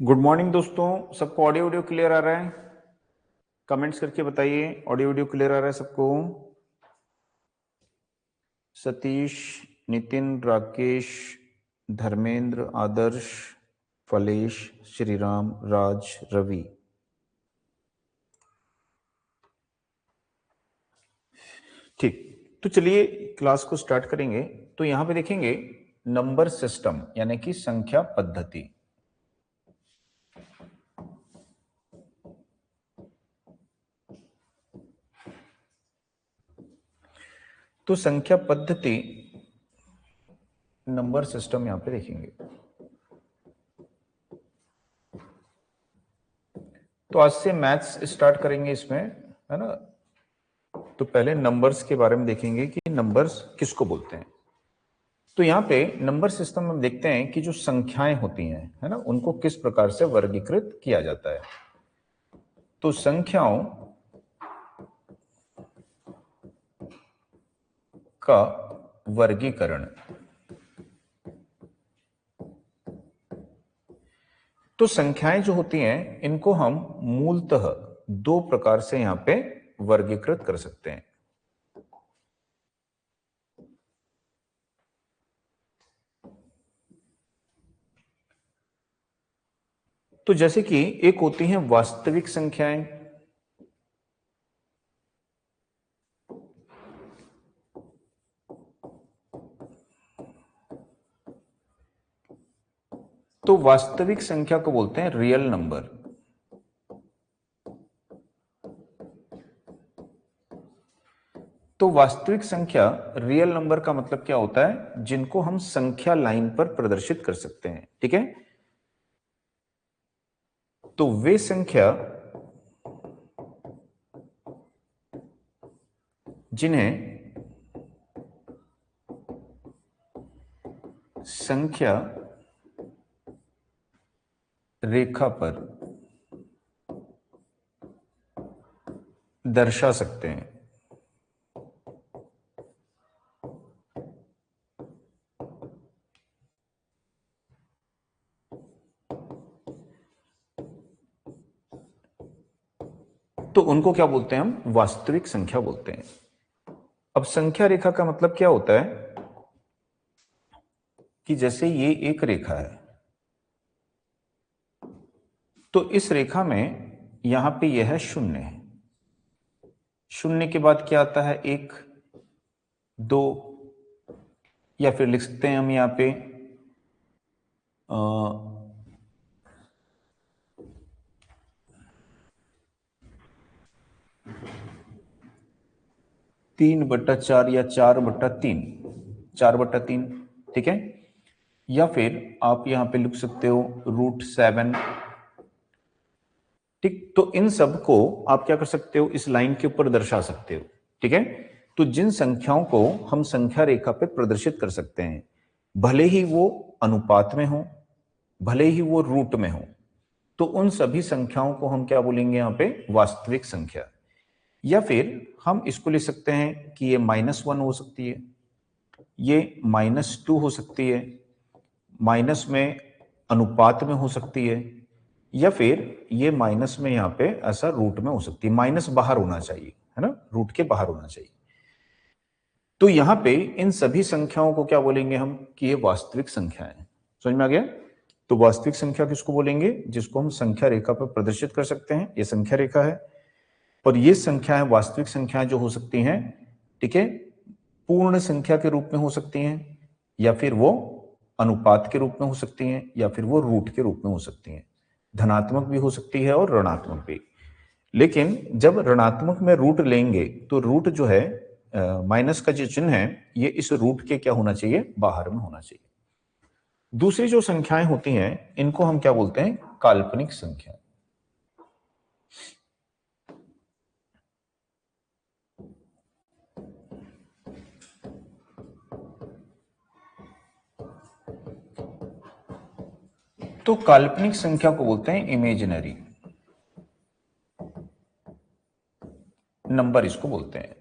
Good morning दोस्तों, सबको audio video clear आ रहा है? कमेंट्स करके बताइए, ऑडियो वीडियो क्लियर आ रहा है सबको? सतीश, नितिन, राकेश, धर्मेंद्र, आदर्श, फलेश, श्रीराम, राज, रवि। ठीक, तो चलिए क्लास को स्टार्ट करेंगे। तो यहां पे देखेंगे नंबर सिस्टम यानी कि संख्या पद्धति। तो संख्या पद्धति नंबर सिस्टम यहां पे देखेंगे। तो आज से मैथ्स स्टार्ट करेंगे इसमें, है ना। तो पहले नंबर्स के बारे में देखेंगे कि नंबर्स किसको बोलते हैं। तो यहाँ पे नंबर सिस्टम में देखते हैं कि जो संख्याएं होती हैं, है ना, उनको किस प्रकार से वर्गीकृत किया जाता है। तो संख्याओं का वर्गीकरण। तो संख्याएं जो होती हैं इनको हम मूलतः दो प्रकार से यहां पे वर्गीकृत कर सकते हैं। तो जैसे कि एक होती हैं वास्तविक संख्याएं, तो वास्तविक संख्या को बोलते हैं रियल नंबर। तो वास्तविक संख्या रियल नंबर का मतलब क्या होता है? जिनको हम संख्या लाइन पर प्रदर्शित कर सकते हैं। ठीक है, तो वे संख्या जिन्हें संख्या रेखा पर दर्शा सकते हैं। तो उनको क्या बोलते हैं? हम वास्तविक संख्या बोलते हैं। अब संख्या रेखा का मतलब क्या होता है कि जैसे ये एक रेखा है, तो इस रेखा में यहां पे यह शून्य है। शून्य के बाद क्या आता है? एक, दो, या फिर लिख सकते हैं हम यहां पे 3/4 या 4/3, 4/3। ठीक है, या फिर आप यहां पे लिख सकते हो √7। ठीक, तो इन सब को आप क्या कर सकते हो? इस लाइन के ऊपर दर्शा सकते हो। ठीक है, तो जिन संख्याओं को हम संख्या रेखा पे प्रदर्शित कर सकते हैं, भले ही वो अनुपात में हो, भले ही वो रूट में हो, तो उन सभी संख्याओं को हम क्या बोलेंगे? यहां पे वास्तविक संख्या। या फिर हम इसको लिख सकते हैं कि ये -1 हो सकती है, ये -2 हो सकती है, माइनस में अनुपात में हो सकती है, या फिर ये माइनस में यहां पे ऐसा रूट में हो सकती है। माइनस बाहर होना चाहिए, है ना, रूट के बाहर होना चाहिए। तो यहां पे इन सभी संख्याओं को क्या बोलेंगे हम? कि ये वास्तविक संख्या है। समझ में आ गया? तो वास्तविक संख्या किसको बोलेंगे? जिसको हम संख्या रेखा पर प्रदर्शित कर सकते हैं। ये संख्या रेखा है, और ये संख्याएं वास्तविक संख्याएं जो हो सकती हैं, ठीक है, पूर्ण संख्या के रूप में हो सकती हैं, या फिर वो अनुपात के रूप में हो सकती हैं, या फिर वो रूट के रूप में हो सकती हैं। धनात्मक भी हो सकती है और ऋणात्मक भी। लेकिन जब ऋणात्मक में रूट लेंगे तो रूट जो है, माइनस का जो चिन्ह है, ये इस रूट के क्या होना चाहिए? बाहर में होना चाहिए। दूसरी जो संख्याएं होती हैं इनको हम क्या बोलते हैं? काल्पनिक संख्या। तो काल्पनिक संख्या को बोलते हैं इमेजिनरी नंबर, इसको बोलते हैं।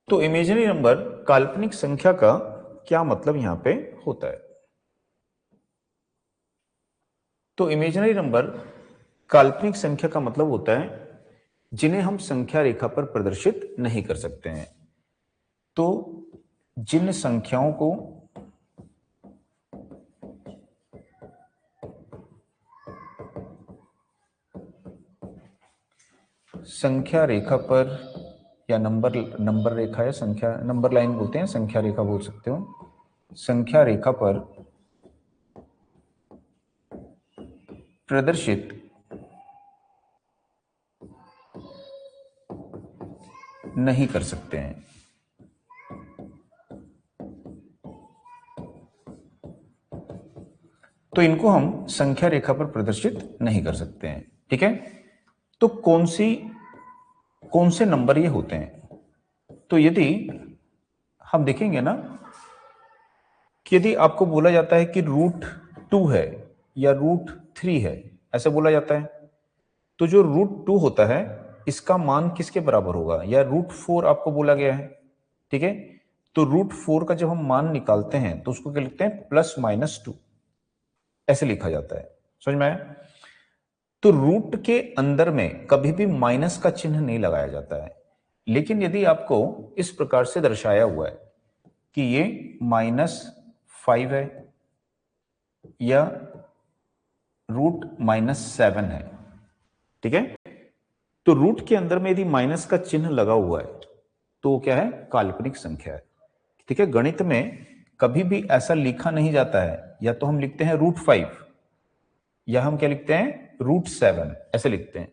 तो इमेजिनरी नंबर काल्पनिक संख्या का क्या मतलब यहां पे होता है। तो इमेजिनरी नंबर काल्पनिक संख्या का मतलब होता है जिन्हें हम संख्या रेखा पर प्रदर्शित नहीं कर सकते हैं। तो जिन संख्याओं को संख्या रेखा पर या नंबर रेखा या संख्या नंबर लाइन बोलते हैं, संख्या रेखा बोल सकते हो, संख्या रेखा पर प्रदर्शित नहीं कर सकते हैं। तो इनको हम संख्या रेखा पर प्रदर्शित नहीं कर सकते हैं। ठीक है, तो कौन से नंबर ये होते हैं? तो यदि हम देखेंगे ना कि यदि आपको बोला जाता है कि √2 है या √3 है, ऐसे बोला जाता है, तो जो √2 होता है इसका मान किसके बराबर होगा? या √4 आपको बोला गया है, ठीक है, तो √4 का जब हम मान निकालते हैं तो उसको क्या लिखते हैं? +-2 ऐसे लिखा जाता है। समझ में आया? तो रूट के अंदर में कभी भी माइनस का चिन्ह नहीं लगाया जाता है, लेकिन यदि आपको इस प्रकार से दर्शाया हुआ है कि ये -5 है या √-7 है, ठीक है, तो रूट के अंदर में यदि माइनस का चिन्ह लगा हुआ है तो वो क्या है? काल्पनिक संख्या है। ठीक है, गणित में कभी भी ऐसा लिखा नहीं जाता है, या तो हम लिखते हैं √5 या हम क्या लिखते हैं? √7 ऐसे लिखते हैं।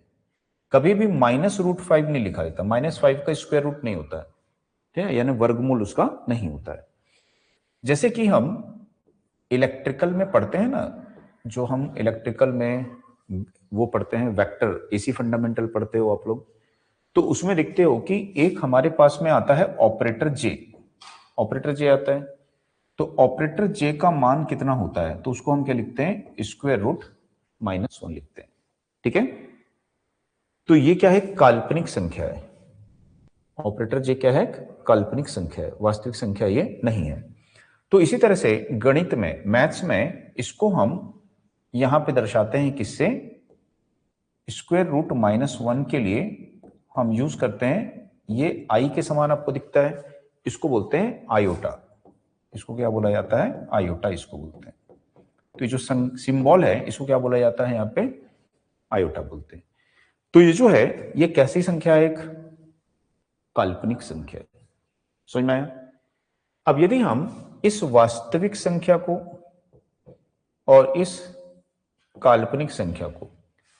कभी भी -√5 नहीं लिखा जाता, -5 का स्क्वायर रूट नहीं होता है, ठीक है, यानी वर्गमूल उसका नहीं होता है। जैसे कि हम इलेक्ट्रिकल में पढ़ते हैं ना, जो हम इलेक्ट्रिकल में वो पढ़ते हैं वेक्टर, एसी फंडामेंटल पढ़ते हो आप लोग, तो उसमें देखते हो कि एक हमारे पास में आता है ऑपरेटर जे, ऑपरेटर जे आता है, तो ऑपरेटर जे का मान कितना होता है? तो उसको हम क्या लिखते हैं? √-1 लिखते हैं। ठीक है, तो ये क्या है? काल्पनिक संख्या है। ऑपरेटर जे क्या है? काल्पनिक संख्या है, वास्तविक संख्या ये नहीं है। तो इसी तरह से गणित में, मैथ्स में, इसको हम यहां पे दर्शाते हैं किससे? √-1 के लिए हम यूज करते हैं, ये आई के समान आपको दिखता है, इसको बोलते हैं आयोटा। इसको क्या बोला जाता है? आयोटा इसको बोलते हैं। तो ये जो सिंबल है इसको क्या बोला जाता है? यहाँ पे आयोटा बोलते हैं। तो ये जो है ये कैसी संख्या है? एक काल्पनिक संख्या है। समझ में आया? अब यदि हम इस वास्तविक संख्या को और इस काल्पनिक संख्या को,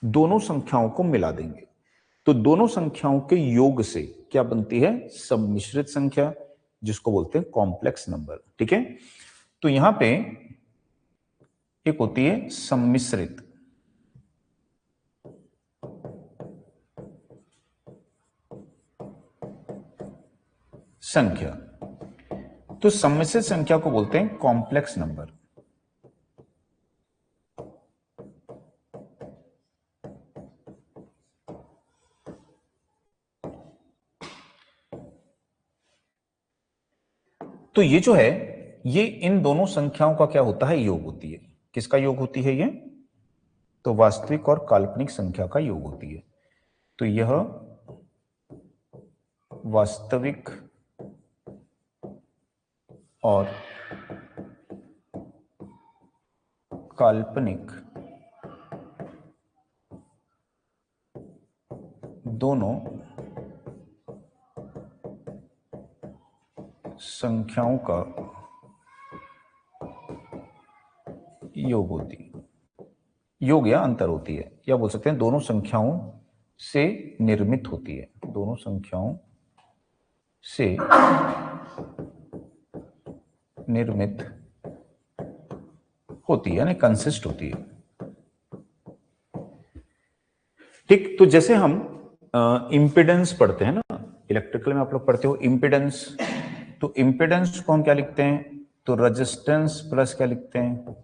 दोनों संख्याओं को मिला देंगे तो दोनों संख्याओं के योग से क्या बनती है? सम्मिश्रित संख्या, जिसको बोलते हैं कॉम्प्लेक्स नंबर। ठीक है, तो यहां पे एक होती है सम्मिश्रित संख्या, तो सम्मिश्रित संख्या को बोलते हैं कॉम्प्लेक्स नंबर। तो ये जो है ये इन दोनों संख्याओं का क्या होता है? योग होती है। किसका योग होती है ये? तो वास्तविक और काल्पनिक संख्या का योग होती है। तो यह वास्तविक और काल्पनिक दोनों संख्याओं का योग होती है, योग या अंतर होती है, या बोल सकते हैं दोनों संख्याओं से निर्मित होती है, दोनों संख्याओं से निर्मित होती है, यानी कंसिस्ट होती है। ठीक, तो जैसे हम इंपिडेंस पढ़ते हैं ना, इलेक्ट्रिकल में आप लोग पढ़ते हो इंपिडेंस, तो इंपिडेंस को हम क्या लिखते हैं? तो रेजिस्टेंस प्लस क्या लिखते हैं?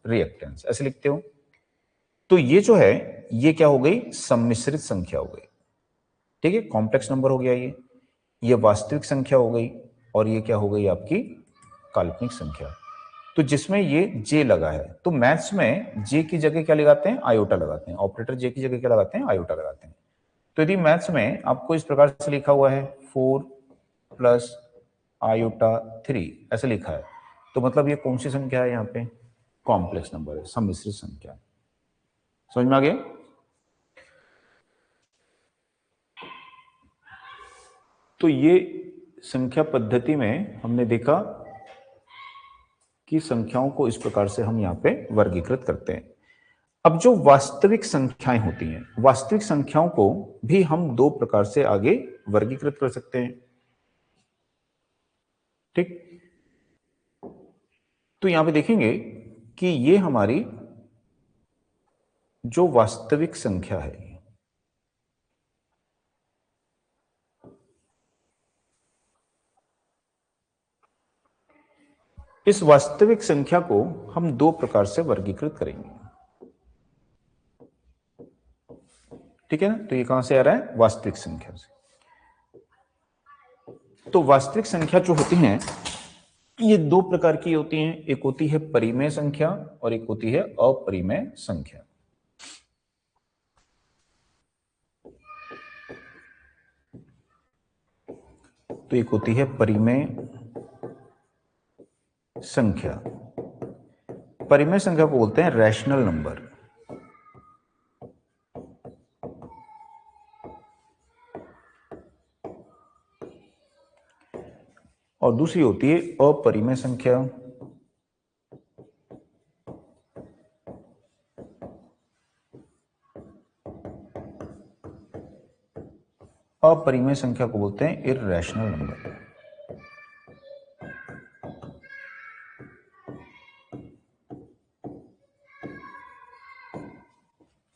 रिएक्टेंस, ऐसे लिखते हो। तो ये जो है ये क्या हो गई? सम्मिश्रित संख्या हो गई। ठीक है, कॉम्प्लेक्स नंबर हो गया ये वास्तविक संख्या हो गई, और ये क्या हो गई? आपकी काल्पनिक संख्या। तो जिसमें ये जे लगा है, तो मैथ्स में जे की जगह क्या लगाते हैं, आयोटा लगाते हैं। ऑपरेटर जे की जगह क्या लगाते हैं, आयोटा लगाते हैं। तो यदि मैथ्स में आपको इस प्रकार से लिखा हुआ है 4 प्लस आयोटा 3 ऐसे लिखा है, तो मतलब ये कौन सी संख्या है, यहाँ पे कॉम्प्लेक्स नंबर है, सम्मिश्रित संख्या है। समझ में आ गया? तो ये संख्या पद्धति में हमने देखा कि संख्याओं को इस प्रकार से हम यहाँ पे वर्गीकृत करते हैं। अब जो वास्तविक संख्याएं होती हैं, वास्तविक संख्याओं को भी हम दो प्रकार से आगे वर्गीकृत कर सकते हैं। ठीक, तो यहां पे देखेंगे कि ये हमारी जो वास्तविक संख्या है, इस वास्तविक संख्या को हम दो प्रकार से वर्गीकृत करेंगे। ठीक है ना? तो ये कहां से आ रहा है, वास्तविक संख्या से। तो वास्तविक संख्या जो होती हैं ये दो प्रकार की होती हैं, एक होती है परिमेय संख्या और एक होती है अपरिमेय संख्या। तो एक होती है परिमेय संख्या। परिमेय संख्या को बोलते हैं रैशनल नंबर। और दूसरी होती है अपरिमेय संख्या। अपरिमेय संख्या को बोलते हैं इररेशनल नंबर।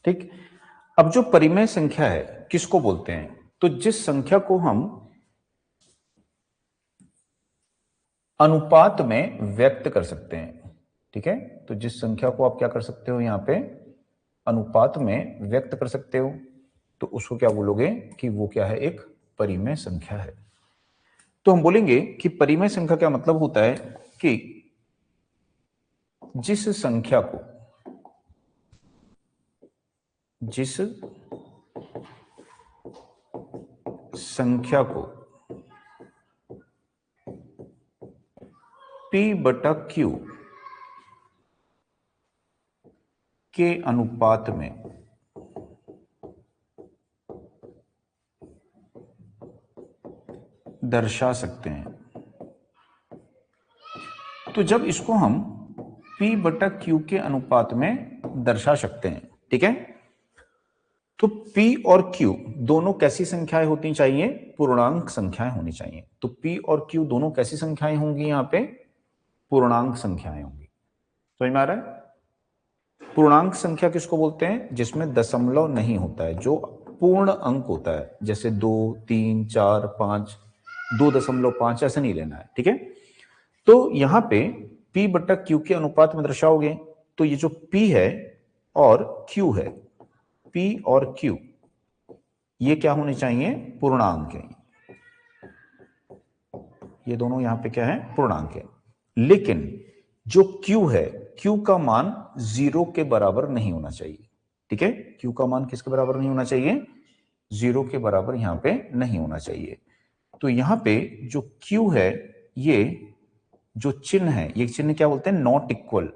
ठीक, अब जो परिमेय संख्या है किसको बोलते हैं, तो जिस संख्या को हम अनुपात में व्यक्त कर सकते हैं। ठीक है, तो जिस संख्या को आप क्या कर सकते हो, यहां पे अनुपात में व्यक्त कर सकते हो, तो उसको क्या बोलोगे कि वो क्या है, एक परिमेय संख्या है। तो हम बोलेंगे कि परिमेय संख्या क्या मतलब होता है कि जिस संख्या को P बटा Q के अनुपात में दर्शा सकते हैं, तो जब इसको हम P बटा Q के अनुपात में दर्शा सकते हैं, ठीक है, तो P और Q दोनों कैसी संख्याएं होती चाहिए, पूर्णांक संख्याएं होनी चाहिए। तो P और Q दोनों कैसी संख्याएं होंगी, यहां पे पूर्णांक संख्याएं होंगी। समझ में आ रहा है? पूर्णांक संख्या किसको बोलते हैं, जिसमें दशमलव नहीं होता है, जो पूर्ण अंक होता है, जैसे 2, 3, 4, 5, 2.5 ऐसा नहीं लेना है। ठीक है, तो यहां पे P बटा Q के अनुपात में दर्शाओगे, तो ये जो P है और Q है, P और Q ये क्या होने चाहिए, पूर्णांक है। ये दोनों यहां पे क्या है, पूर्णांक है। लेकिन जो Q है, Q का मान 0 के बराबर नहीं होना चाहिए। ठीक है, Q का मान किसके बराबर नहीं होना चाहिए, 0 के बराबर यहां पे नहीं होना चाहिए। तो यहां पे जो Q है, ये जो चिन्ह है, ये चिन्ह क्या बोलते हैं, नॉट इक्वल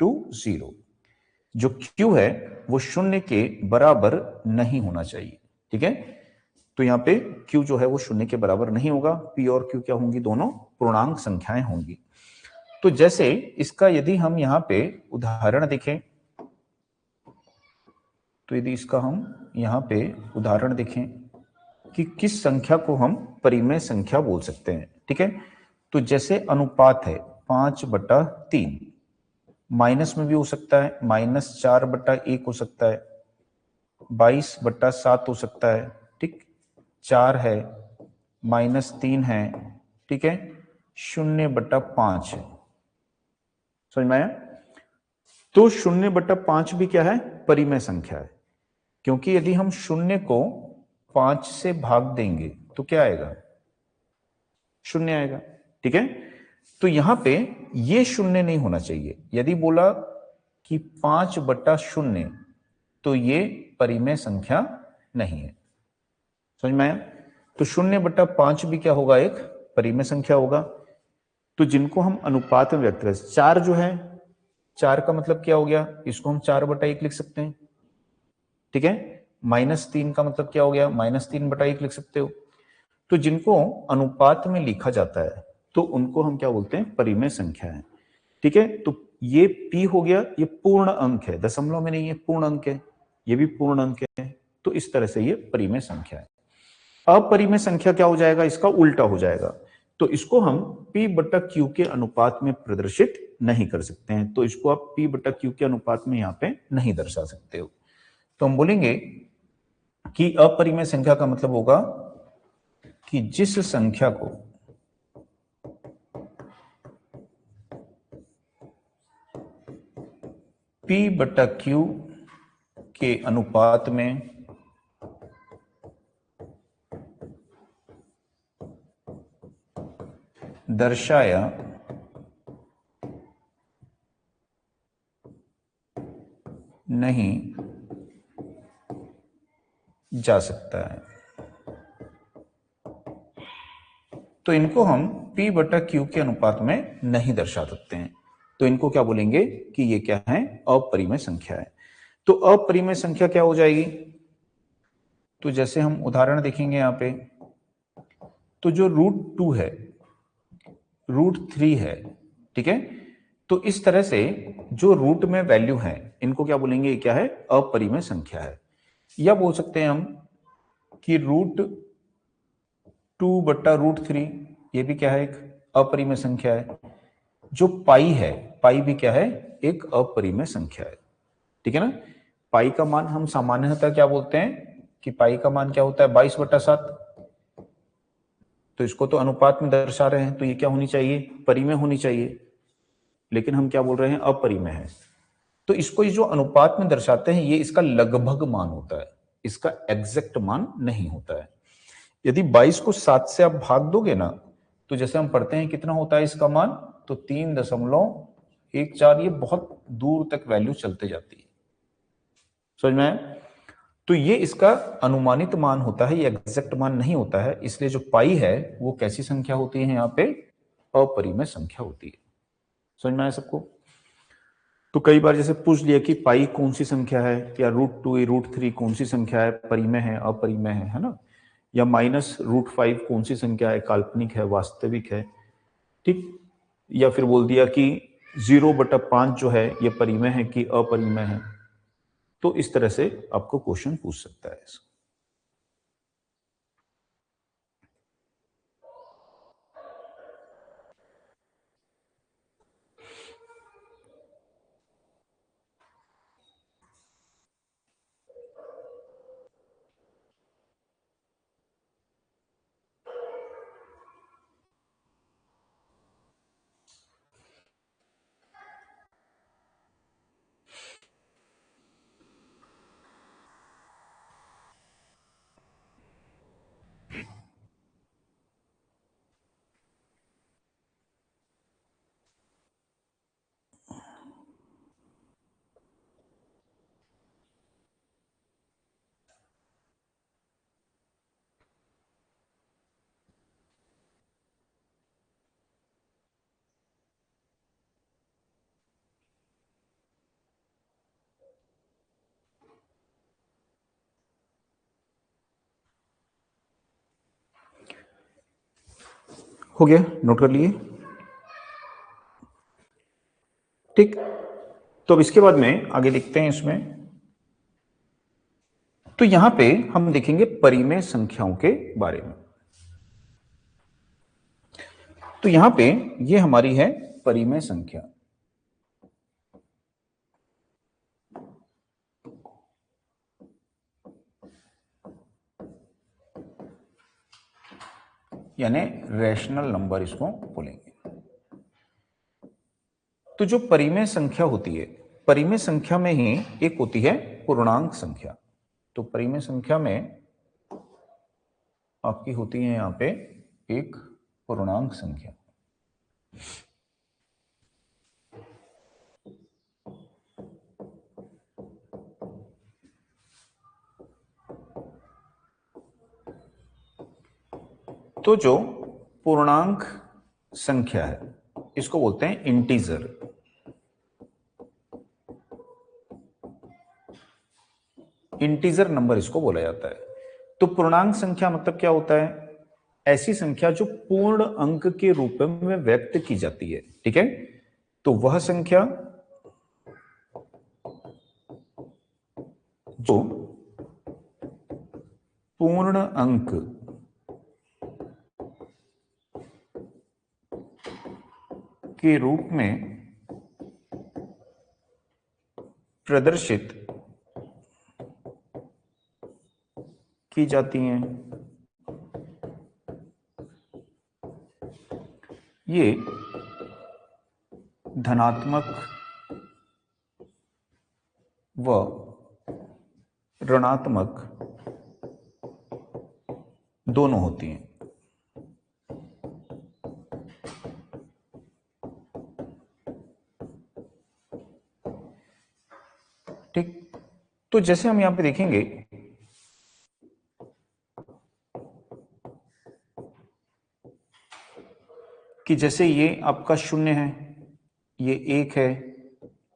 टू 0। जो Q है वो 0 के बराबर नहीं होना चाहिए। ठीक है, तो यहां पे Q जो है वो 0 के बराबर नहीं होगा। P और Q क्या होंगी, दोनों पूर्णांक संख्याएं होंगी। तो जैसे इसका यदि हम यहां पे उदाहरण देखें, तो यदि इसका हम यहां पे उदाहरण देखें कि किस संख्या को हम परिमेय संख्या बोल सकते हैं। ठीक है, तो जैसे अनुपात है 5/3, माइनस में भी हो सकता है, -4/1 हो सकता है, 22/7 हो सकता है। ठीक, 4 है, -3 है, ठीक है, 0/5 है। समझ में आया? तो 0/5 भी क्या है, परिमेय संख्या है, क्योंकि यदि हम 0 को 5 से भाग देंगे तो क्या आएगा, 0 आएगा। ठीक है, तो यहां पे ये शून्य नहीं होना चाहिए। यदि बोला कि 5/0 तो ये परिमेय संख्या नहीं है। समझ में आया? तो 0/5 भी क्या होगा, एक परिमेय संख्या होगा। तो जिनको हम अनुपात में व्यक्त करते, 4 जो है, 4 का मतलब क्या हो गया, इसको हम 4/1 लिख सकते हैं, ठीक है। -3 का मतलब क्या हो गया, -3/1 लिख सकते हो। तो जिनको अनुपात में लिखा जाता है तो उनको हम क्या बोलते हैं, परिमेय संख्या है, ठीक है। तो ये p हो गया, ये पूर्ण अंक है, दशमलव में नहीं है, पूर्ण अंक है, ये भी पूर्ण अंक है। तो इस तरह से ये परिमेय संख्या है। अपरिमेय संख्या क्या हो जाएगा, इसका उल्टा हो जाएगा। तो इसको हम p/q के अनुपात में प्रदर्शित नहीं कर सकते हैं। तो इसको आप p/q के अनुपात में यहां पे नहीं दर्शा सकते हो। तो हम बोलेंगे कि अपरिमेय संख्या का मतलब होगा कि जिस संख्या को p/q के अनुपात में दर्शाया नहीं जा सकता है, तो इनको हम p/q के अनुपात में नहीं दर्शा सकते हैं। तो इनको क्या बोलेंगे कि ये क्या है, अपरिमेय संख्या है। तो अपरिमेय संख्या क्या हो जाएगी, तो जैसे हम उदाहरण देखेंगे यहां पे, तो जो √2 है, √3 है, ठीक है। तो इस तरह से जो रूट में वैल्यू है, इनको क्या बोलेंगे, क्या है, अपरिमेय संख्या है। या बोल सकते हैं हम कि √2/√3 ये भी क्या है, एक अपरिमेय संख्या है। जो पाई है, पाई भी क्या है, एक अपरिमेय संख्या है, ठीक है ना। पाई का मान हम सामान्यतः क्या बोलते हैं कि पाई का मान क्या होता है, 22/7। तो इसको तो अनुपात में दर्शा रहे हैं, तो ये क्या होनी चाहिए, परिमेय होनी चाहिए। लेकिन हम क्या बोल रहे हैं, अपरिमेय है। तो इसको जो अनुपात में दर्शाते हैं, ये इसका लगभग मान होता है, इसका एग्जैक्ट मान नहीं होता है। यदि 22 को 7 से आप भाग दोगे ना, तो जैसे हम पढ़ते हैं कितना होता है इसका मान, तो 3.14, ये बहुत दूर तक वैल्यू चलते जाती है। समझ में आया? तो ये इसका अनुमानित मान होता है, ये एग्जैक्ट मान नहीं होता है। इसलिए जो पाई है वो कैसी संख्या होती है, यहाँ पे अपरिमेय संख्या होती है। समझ में आया सबको? तो कई बार जैसे पूछ लिया कि पाई कौन सी संख्या है, या √2 √3 कौन सी संख्या है, परिमेय है अपरिमेय है ना। या -√5 कौन सी संख्या है, काल्पनिक है वास्तविक है, ठीक। या फिर बोल दिया कि 0/5 जो है ये परिमेय है कि अपरिमेय है। तो इस तरह से आपको क्वेश्चन पूछ सकता है। हो गया, नोट कर लिए, ठीक। तो अब इसके बाद में आगे लिखते हैं इसमें। तो यहां पे हम देखेंगे परिमेय संख्याओं के बारे में। तो यहां पे ये हमारी है परिमेय संख्या। यानी रैशनल नंबर इसको बोलेंगे। तो जो परिमेय संख्या होती है, परिमेय संख्या में ही एक होती है पूर्णांक संख्या। तो परिमेय संख्या में आपकी होती है यहां पे एक पूर्णांक संख्या। तो जो पूर्णांक संख्या है इसको बोलते हैं इंटीजर। इंटीजर नंबर इसको बोला जाता है। तो पूर्णांक संख्या मतलब क्या होता है? ऐसी संख्या जो पूर्ण अंक के रूप में व्यक्त की जाती है। ठीक है, तो वह संख्या जो पूर्ण अंक के रूप में प्रदर्शित की जाती हैं, ये धनात्मक व ऋणात्मक दोनों होती हैं। ठीक, तो जैसे हम यहां पे देखेंगे कि जैसे ये आपका 0 है, ये 1 है,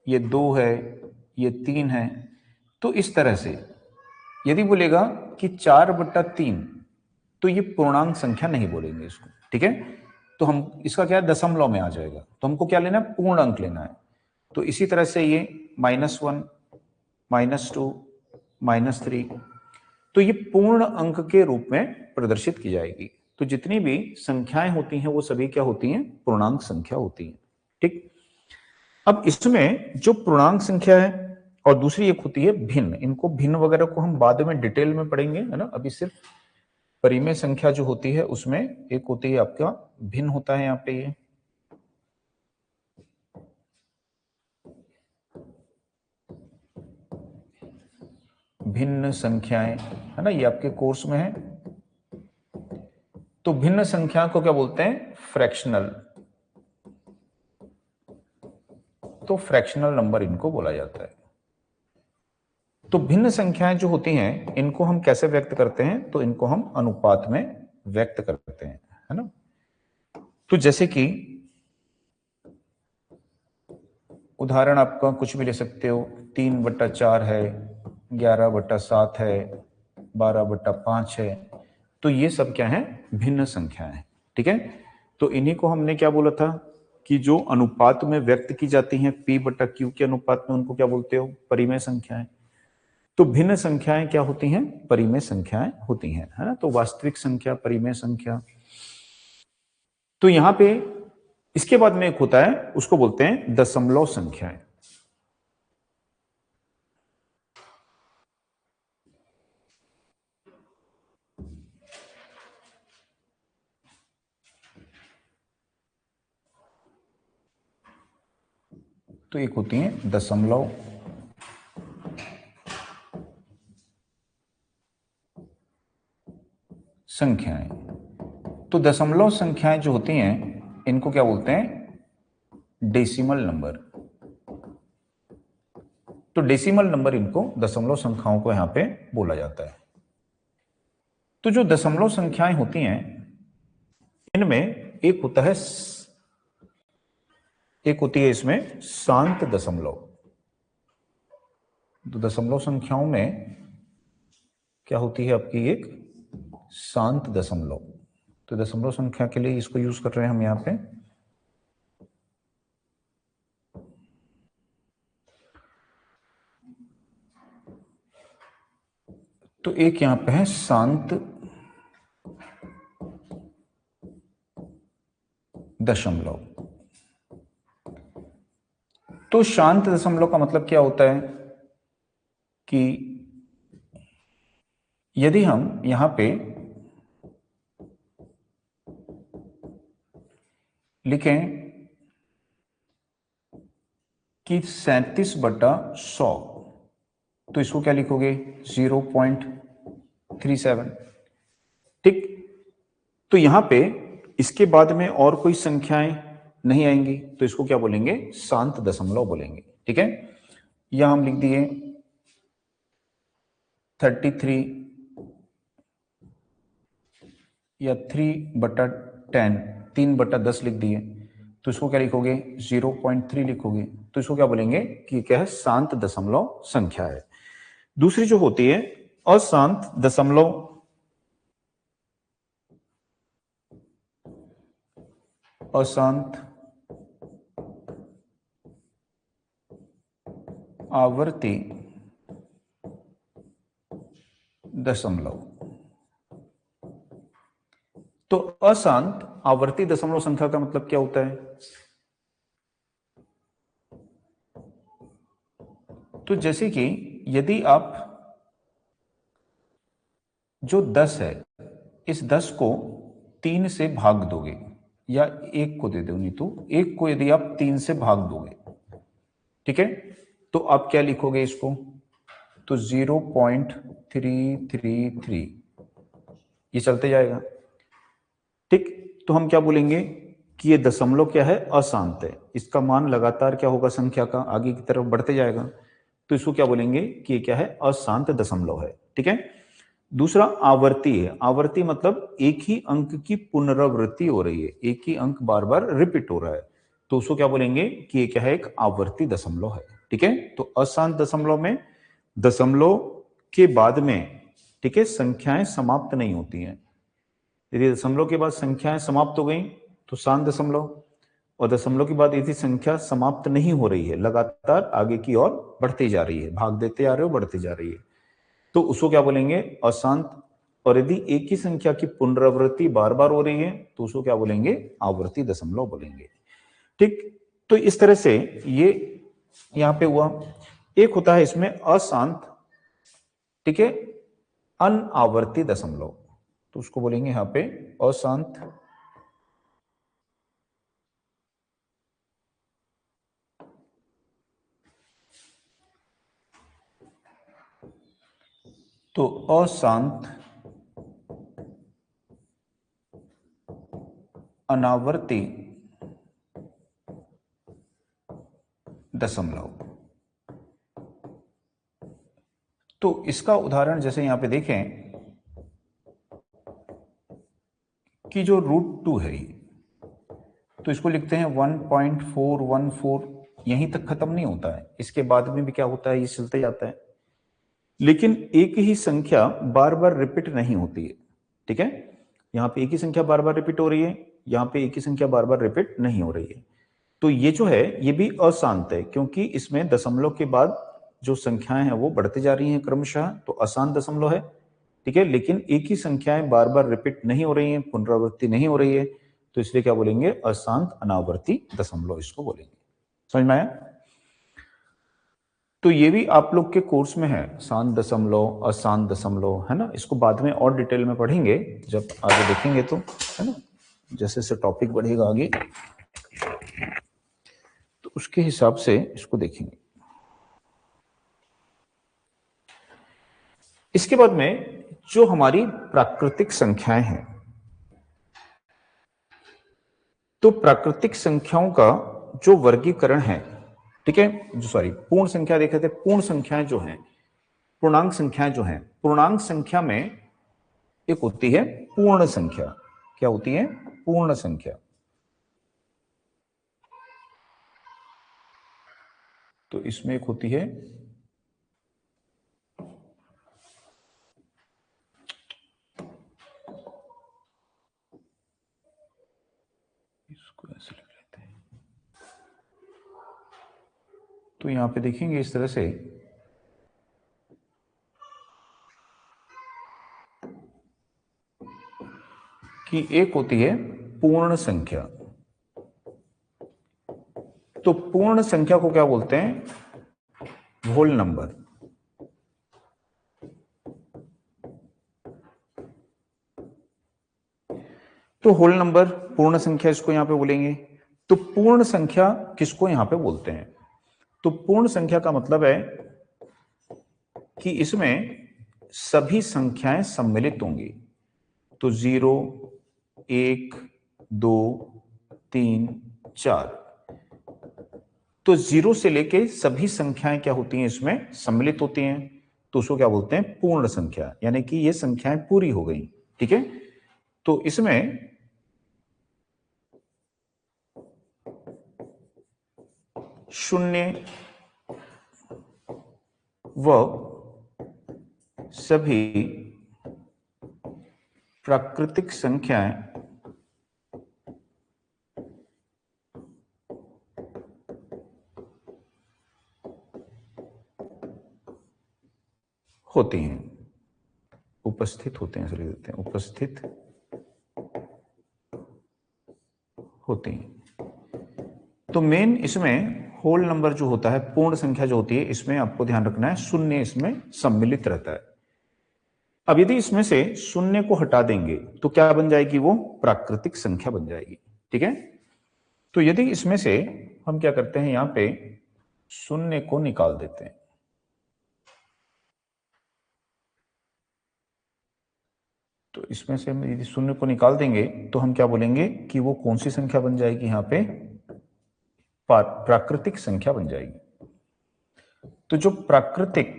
ये 2 है, ये 3 है, तो इस तरह से यदि बोलेगा कि 4/3, तो ये पूर्णांक संख्या नहीं बोलेंगे इसको। ठीक है, तो हम इसका क्या है, दशमलव में आ जाएगा। तो हमको क्या लेना है, पूर्ण अंक लेना है। तो इसी तरह से ये -1, -2, -3, तो ये पूर्ण अंक के रूप में प्रदर्शित की जाएगी। तो जितनी भी संख्याएं होती हैं वो सभी क्या होती हैं, पूर्णांक संख्या होती हैं। ठीक, अब इसमें जो पूर्णांक संख्या है और दूसरी एक होती है भिन्न। इनको भिन्न वगैरह को हम बाद में डिटेल में पढ़ेंगे, है ना। अभी सिर्फ परिमेय संख्या जो होती है उसमें एक होती है आपका भिन्न होता है। यहाँ पे ये भिन्न संख्याएं, है ना, ये आपके कोर्स में है। तो भिन्न संख्या को क्या बोलते हैं, फ्रैक्शनल। तो फ्रैक्शनल नंबर इनको बोला जाता है। तो भिन्न संख्याएं जो होती हैं इनको हम कैसे व्यक्त करते हैं, तो इनको हम अनुपात में व्यक्त करते हैं, है ना। तो जैसे कि उदाहरण आपका कुछ भी ले सकते हो, 3/4 है, 11/7 है, 12/5 है। तो ये सब क्या है, भिन्न संख्याएं हैं। ठीक है, तो इन्हीं को हमने क्या बोला था कि जो अनुपात में व्यक्त की जाती हैं P/Q के अनुपात में, उनको क्या बोलते हो, परिमेय संख्याएं। तो भिन्न संख्याएं क्या होती हैं, परिमेय संख्याएं होती हैं, है ना। तो वास्तविक संख्या, परिमेय संख्या। तो यहां पे इसके बाद में एक होता है, उसको बोलते हैं दशमलव संख्याएं। तो एक होती है दशमलव संख्याएं। तो दशमलव संख्याएं जो होती हैं इनको क्या बोलते हैं, डेसिमल नंबर। तो डेसिमल नंबर, इनको दशमलव संख्याओं को यहां पे बोला जाता है। तो जो दशमलव संख्याएं होती हैं इनमें एक होता है, एक होती है इसमें शांत दशमलव। तो दशमलव संख्याओं में क्या होती है आपकी, एक शांत दशमलव। तो दशमलव संख्या के लिए इसको यूज कर रहे हैं हम यहां पे। तो एक यहां पे है शांत दशमलव। तो शांत दशमलव का मतलब क्या होता है कि यदि हम यहां पे लिखें कि 37/100, तो इसको क्या लिखोगे, 0.37। ठीक, तो यहां पे इसके बाद में और कोई संख्याएं नहीं आएंगी, तो इसको क्या बोलेंगे, शांत दशमलव बोलेंगे। ठीक है, यहां हम लिख दिए 33 या 3/10, 3/10 लिख दिए, तो इसको क्या लिखोगे, 0.3 लिखोगे, तो इसको क्या बोलेंगे कि क्या है, शांत दशमलव संख्या है। दूसरी जो होती है अशांत दशमलव, अशांत आवर्ती दशमलव। तो अशांत आवर्ती दशमलव संख्या का मतलब क्या होता है, तो जैसे कि यदि आप जो 10 है, इस 10 को 3 से भाग दोगे, या 1 को दे दो, नहीं तो 1 को यदि आप 3 से भाग दोगे, ठीक है, तो आप क्या लिखोगे इसको, तो 0.333 ये चलते जाएगा। ठीक, तो हम क्या बोलेंगे कि ये दशमलव क्या है, अशांत है, इसका मान लगातार क्या होगा, संख्या का आगे की तरफ बढ़ते जाएगा, तो इसको क्या बोलेंगे कि ये क्या है, अशांत दशमलव है। ठीक है, दूसरा आवर्ती है, आवर्ती मतलब एक ही अंक की पुनरावृत्ति हो रही है, एक ही अंक बार बार रिपीट हो रहा है, तो उसको क्या बोलेंगे कि ये क्या है, एक आवर्ती दशमलव है। ठीक है, तो अशांत दशमलव में दशमलव के बाद में, ठीक है, संख्याएं समाप्त नहीं होती हैं। यदि दशमलव के बाद संख्याएं समाप्त हो गई तो शांत दशमलव, और दशमलव के बाद यदि संख्या समाप्त नहीं हो रही है, लगातार आगे की ओर बढ़ती जा रही है, भाग देते जा रहे हो, बढ़ती जा रही है, तो उसको क्या बोलेंगे, अशांत। और यदि एक ही संख्या की पुनरावृत्ति बार बार हो रही है तो उसको क्या बोलेंगे, आवर्ती दशमलव बोलेंगे। ठीक, तो इस तरह से ये यहां पे हुआ। एक होता है इसमें अशांत, ठीक है, अनावर्ती दशमलव, तो उसको बोलेंगे यहां पे अशांत तो अशांत अनावर्ती दशमलव। तो इसका उदाहरण जैसे यहां पे देखें कि जो √2 है, तो इसको लिखते हैं 1.414, यहीं तक खत्म नहीं होता है, इसके बाद में भी क्या होता है, ये चलते जाता है, लेकिन एक ही संख्या बार बार रिपीट नहीं होती है। ठीक है, यहां पे एक ही संख्या बार बार रिपीट हो रही है, यहां पे एक ही संख्या बार बार रिपीट नहीं हो रही है, तो ये जो है ये भी अशांत है, क्योंकि इसमें दशमलव के बाद जो संख्याएं हैं वो बढ़ती जा रही हैं क्रमशः, तो अशांत दशमलव है। ठीक है, लेकिन एक ही संख्याएं बार बार रिपीट नहीं हो रही हैं, पुनरावृत्ति नहीं हो रही है, तो इसलिए क्या बोलेंगे, अशांत अनावर्ती दशमलव इसको बोलेंगे। समझ में आया? तो ये भी आप लोग के कोर्स में है, शांत दशमलव, अशांत दशमलव, है ना, इसको बाद में और डिटेल में पढ़ेंगे जब आगे देखेंगे, तो है ना, जैसे जैसे टॉपिक बढ़ेगा आगे तो उसके हिसाब से इसको देखेंगे। इसके बाद में जो हमारी प्राकृतिक संख्याएं हैं, तो प्राकृतिक संख्याओं का जो वर्गीकरण है, ठीक है, जो सॉरी पूर्ण संख्या देखे थे, पूर्ण संख्याएं जो हैं, पूर्णांक संख्याएं जो हैं, पूर्णांक संख्या में एक होती है पूर्ण संख्या। क्या होती है? पूर्ण संख्या। तो इसमें एक होती है इसको ऐसे लिख लेते हैं, तो यहां पे देखेंगे इस तरह से कि एक होती है पूर्ण संख्या। तो पूर्ण संख्या को क्या बोलते हैं? Whole number. तो होल नंबर, पूर्ण संख्या इसको यहां पे बोलेंगे। तो पूर्ण संख्या किसको यहां पे बोलते हैं? तो पूर्ण संख्या का मतलब है कि इसमें सभी संख्याएं सम्मिलित होंगी। तो 0, 1, 2, 3, 4। तो 0 से लेके सभी संख्याएं क्या होती हैं, इसमें सम्मिलित होती हैं, तो उसको क्या बोलते हैं, पूर्ण संख्या, यानी कि ये संख्याएं पूरी हो गई। ठीक है, तो इसमें शून्य व सभी प्राकृतिक संख्याएं होती हैं, उपस्थित होते हैं, सॉरी देते हैं, उपस्थित होती हैं। तो मेन इसमें होल नंबर जो होता है, पूर्ण संख्या जो होती है, इसमें आपको ध्यान रखना है शून्य इसमें सम्मिलित रहता है। अब यदि इसमें से शून्य को हटा देंगे तो क्या बन जाएगी, वो प्राकृतिक संख्या बन जाएगी। ठीक है, तो यदि इसमें से हम क्या करते हैं, यहां पे शून्य को निकाल देते हैं, तो इसमें से हम यदि शून्य को निकाल देंगे तो हम क्या बोलेंगे कि वो कौन सी संख्या बन जाएगी, यहां पे प्राकृतिक संख्या बन जाएगी। तो जो प्राकृतिक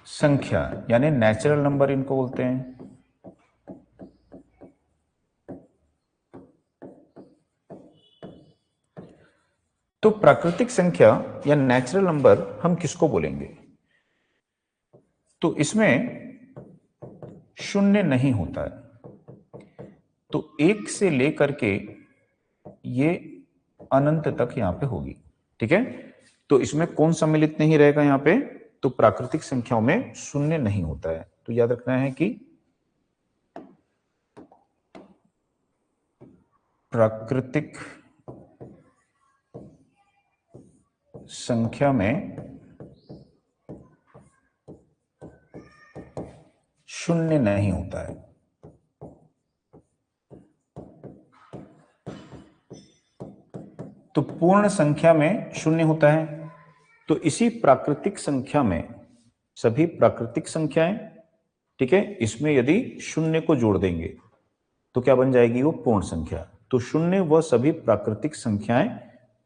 संख्या यानी नेचुरल नंबर इनको बोलते हैं, तो प्राकृतिक संख्या या नेचुरल नंबर हम किसको बोलेंगे, तो इसमें शून्य नहीं होता है, तो 1 से लेकर के ये अनंत तक यहां पे होगी। ठीक है, तो इसमें कौन सम्मिलित नहीं रहेगा यहां पे, तो प्राकृतिक संख्याओं में शून्य नहीं होता है। तो याद रखना है कि प्राकृतिक संख्या में शून्य नहीं होता है। तो पूर्ण संख्या में शून्य होता है, तो इसी प्राकृतिक संख्या में सभी प्राकृतिक संख्याएं, ठीक है, इसमें यदि शून्य को जोड़ देंगे तो क्या बन जाएगी, वो पूर्ण संख्या। तो शून्य व सभी प्राकृतिक संख्याएं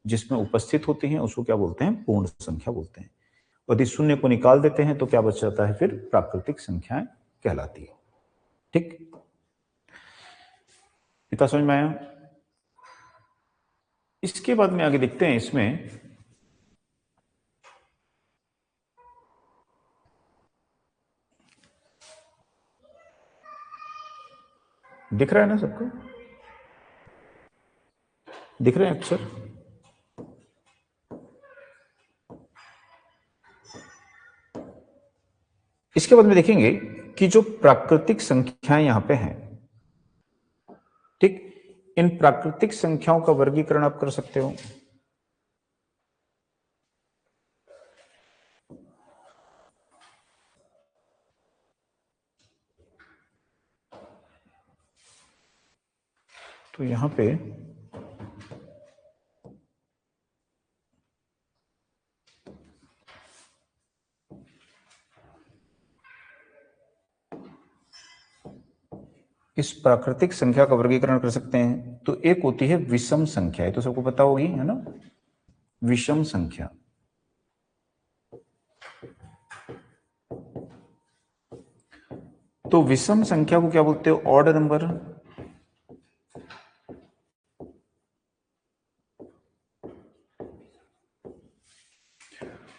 जिसमें उपस्थित होती हैं उसको क्या बोलते हैं, पूर्ण संख्या बोलते हैं। यदि शून्य को निकाल देते हैं तो क्या बच जाता है, फिर प्राकृतिक संख्याएं कहलाती है। ठीक, इतना समझ में आया। इसके बाद में आगे देखते हैं, इसमें दिख रहा है ना सबको, दिख रहे हैं अक्षर। इसके बाद में देखेंगे कि जो प्राकृतिक संख्याएं यहां पे हैं, ठीक, इन प्राकृतिक संख्याओं का वर्गीकरण आप कर सकते हो। तो यहां पे इस प्राकृतिक संख्या का वर्गीकरण कर सकते हैं। तो एक होती है विषम संख्या, तो सबको पता होगी, है ना, विषम संख्या। तो विषम संख्या को क्या बोलते हो, ऑड नंबर।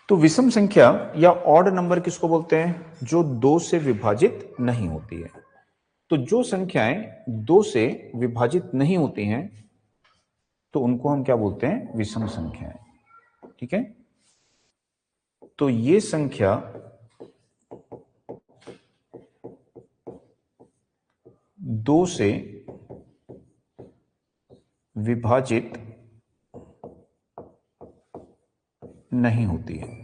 तो विषम संख्या या ऑड नंबर किसको बोलते हैं, जो 2 से विभाजित नहीं होती है। तो जो संख्याएं 2 से विभाजित नहीं होती हैं तो उनको हम क्या बोलते हैं, विषम संख्याएं। ठीक है, तो ये संख्या 2 से विभाजित नहीं होती है।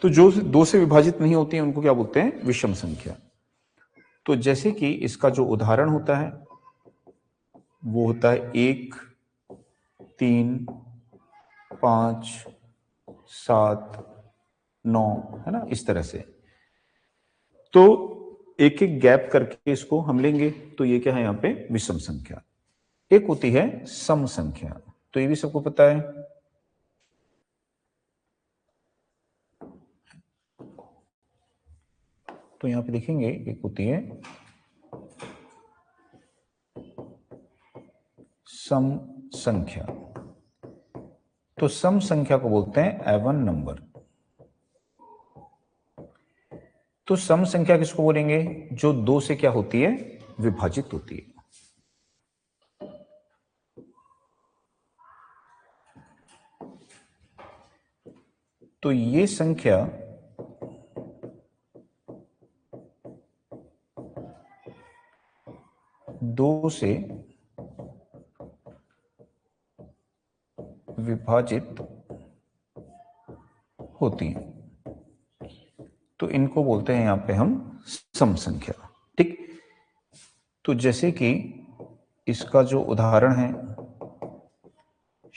तो जो 2 से विभाजित नहीं होती है उनको क्या बोलते हैं, विषम संख्या। तो जैसे कि इसका जो उदाहरण होता है वो होता है 1, 3, 5, 7, 9, है ना, इस तरह से। तो एक एक गैप करके इसको हम लेंगे, तो ये क्या है यहाँ पे विषम संख्या। एक होती है सम संख्या, तो ये भी सबको पता है। तो यहां पे देखेंगे एक होती है सम संख्या। तो सम संख्या को बोलते हैं एवन नंबर। तो सम संख्या किसको बोलेंगे? जो दो से क्या होती है? विभाजित होती है। तो ये संख्या दो से विभाजित होती है, तो इनको बोलते हैं यहां पे हम सम संख्या। ठीक, तो जैसे कि इसका जो उदाहरण है,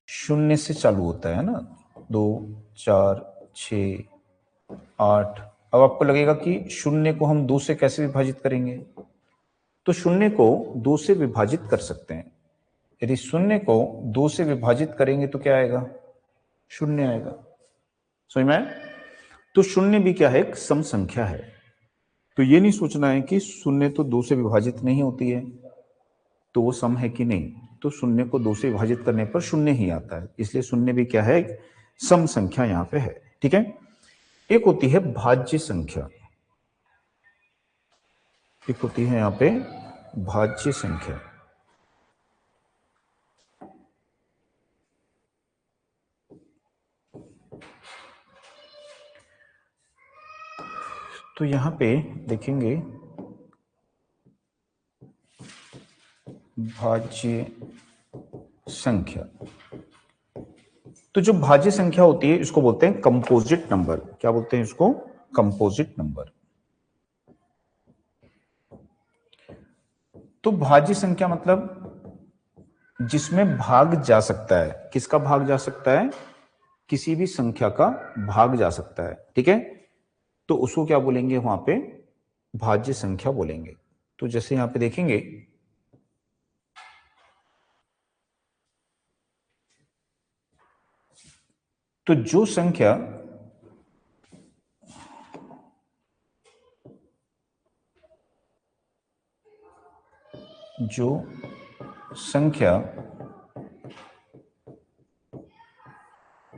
शून्य से चालू होता है ना, 2, 4, 6, 8। अब आपको लगेगा कि शून्य को हम 2 से कैसे विभाजित करेंगे? तो शून्य को 2 से विभाजित कर सकते हैं। यदि शून्य को 2 से विभाजित करेंगे तो क्या आएगा? शून्य आएगा। समझ में आया? तो शून्य भी क्या है? एक सम संख्या है। तो ये नहीं सोचना है कि शून्य तो 2 से विभाजित नहीं होती है, तो वो सम है कि नहीं। तो शून्य को 2 से विभाजित करने पर शून्य ही आता है, इसलिए शून्य भी क्या है? एक सम संख्या यहां पे है। ठीक है। एक होती है भाज्य संख्या, एक होती है यहां पे भाज्य संख्या। तो यहां पे देखेंगे भाज्य संख्या। तो जो भाज्य संख्या होती है इसको बोलते हैं कंपोजिट नंबर। क्या बोलते हैं इसको? Composite number. तो भाज्य संख्या मतलब जिसमें भाग जा सकता है। किसका भाग जा सकता है? किसी भी संख्या का भाग जा सकता है। ठीक है, तो उसको क्या बोलेंगे? वहां पे भाज्य संख्या बोलेंगे। तो जैसे यहां पे देखेंगे, तो जो संख्या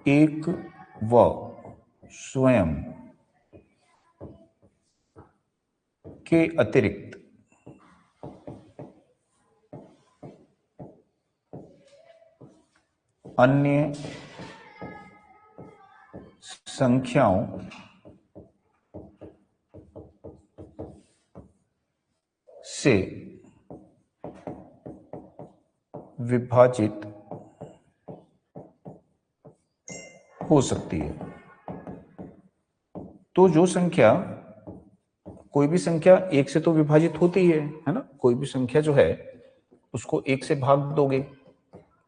एक व स्वयं के अतिरिक्त अन्य संख्याओं से विभाजित हो सकती है। तो जो संख्या, कोई भी संख्या एक से तो विभाजित होती है ना? कोई भी संख्या जो है उसको एक से भाग दोगे,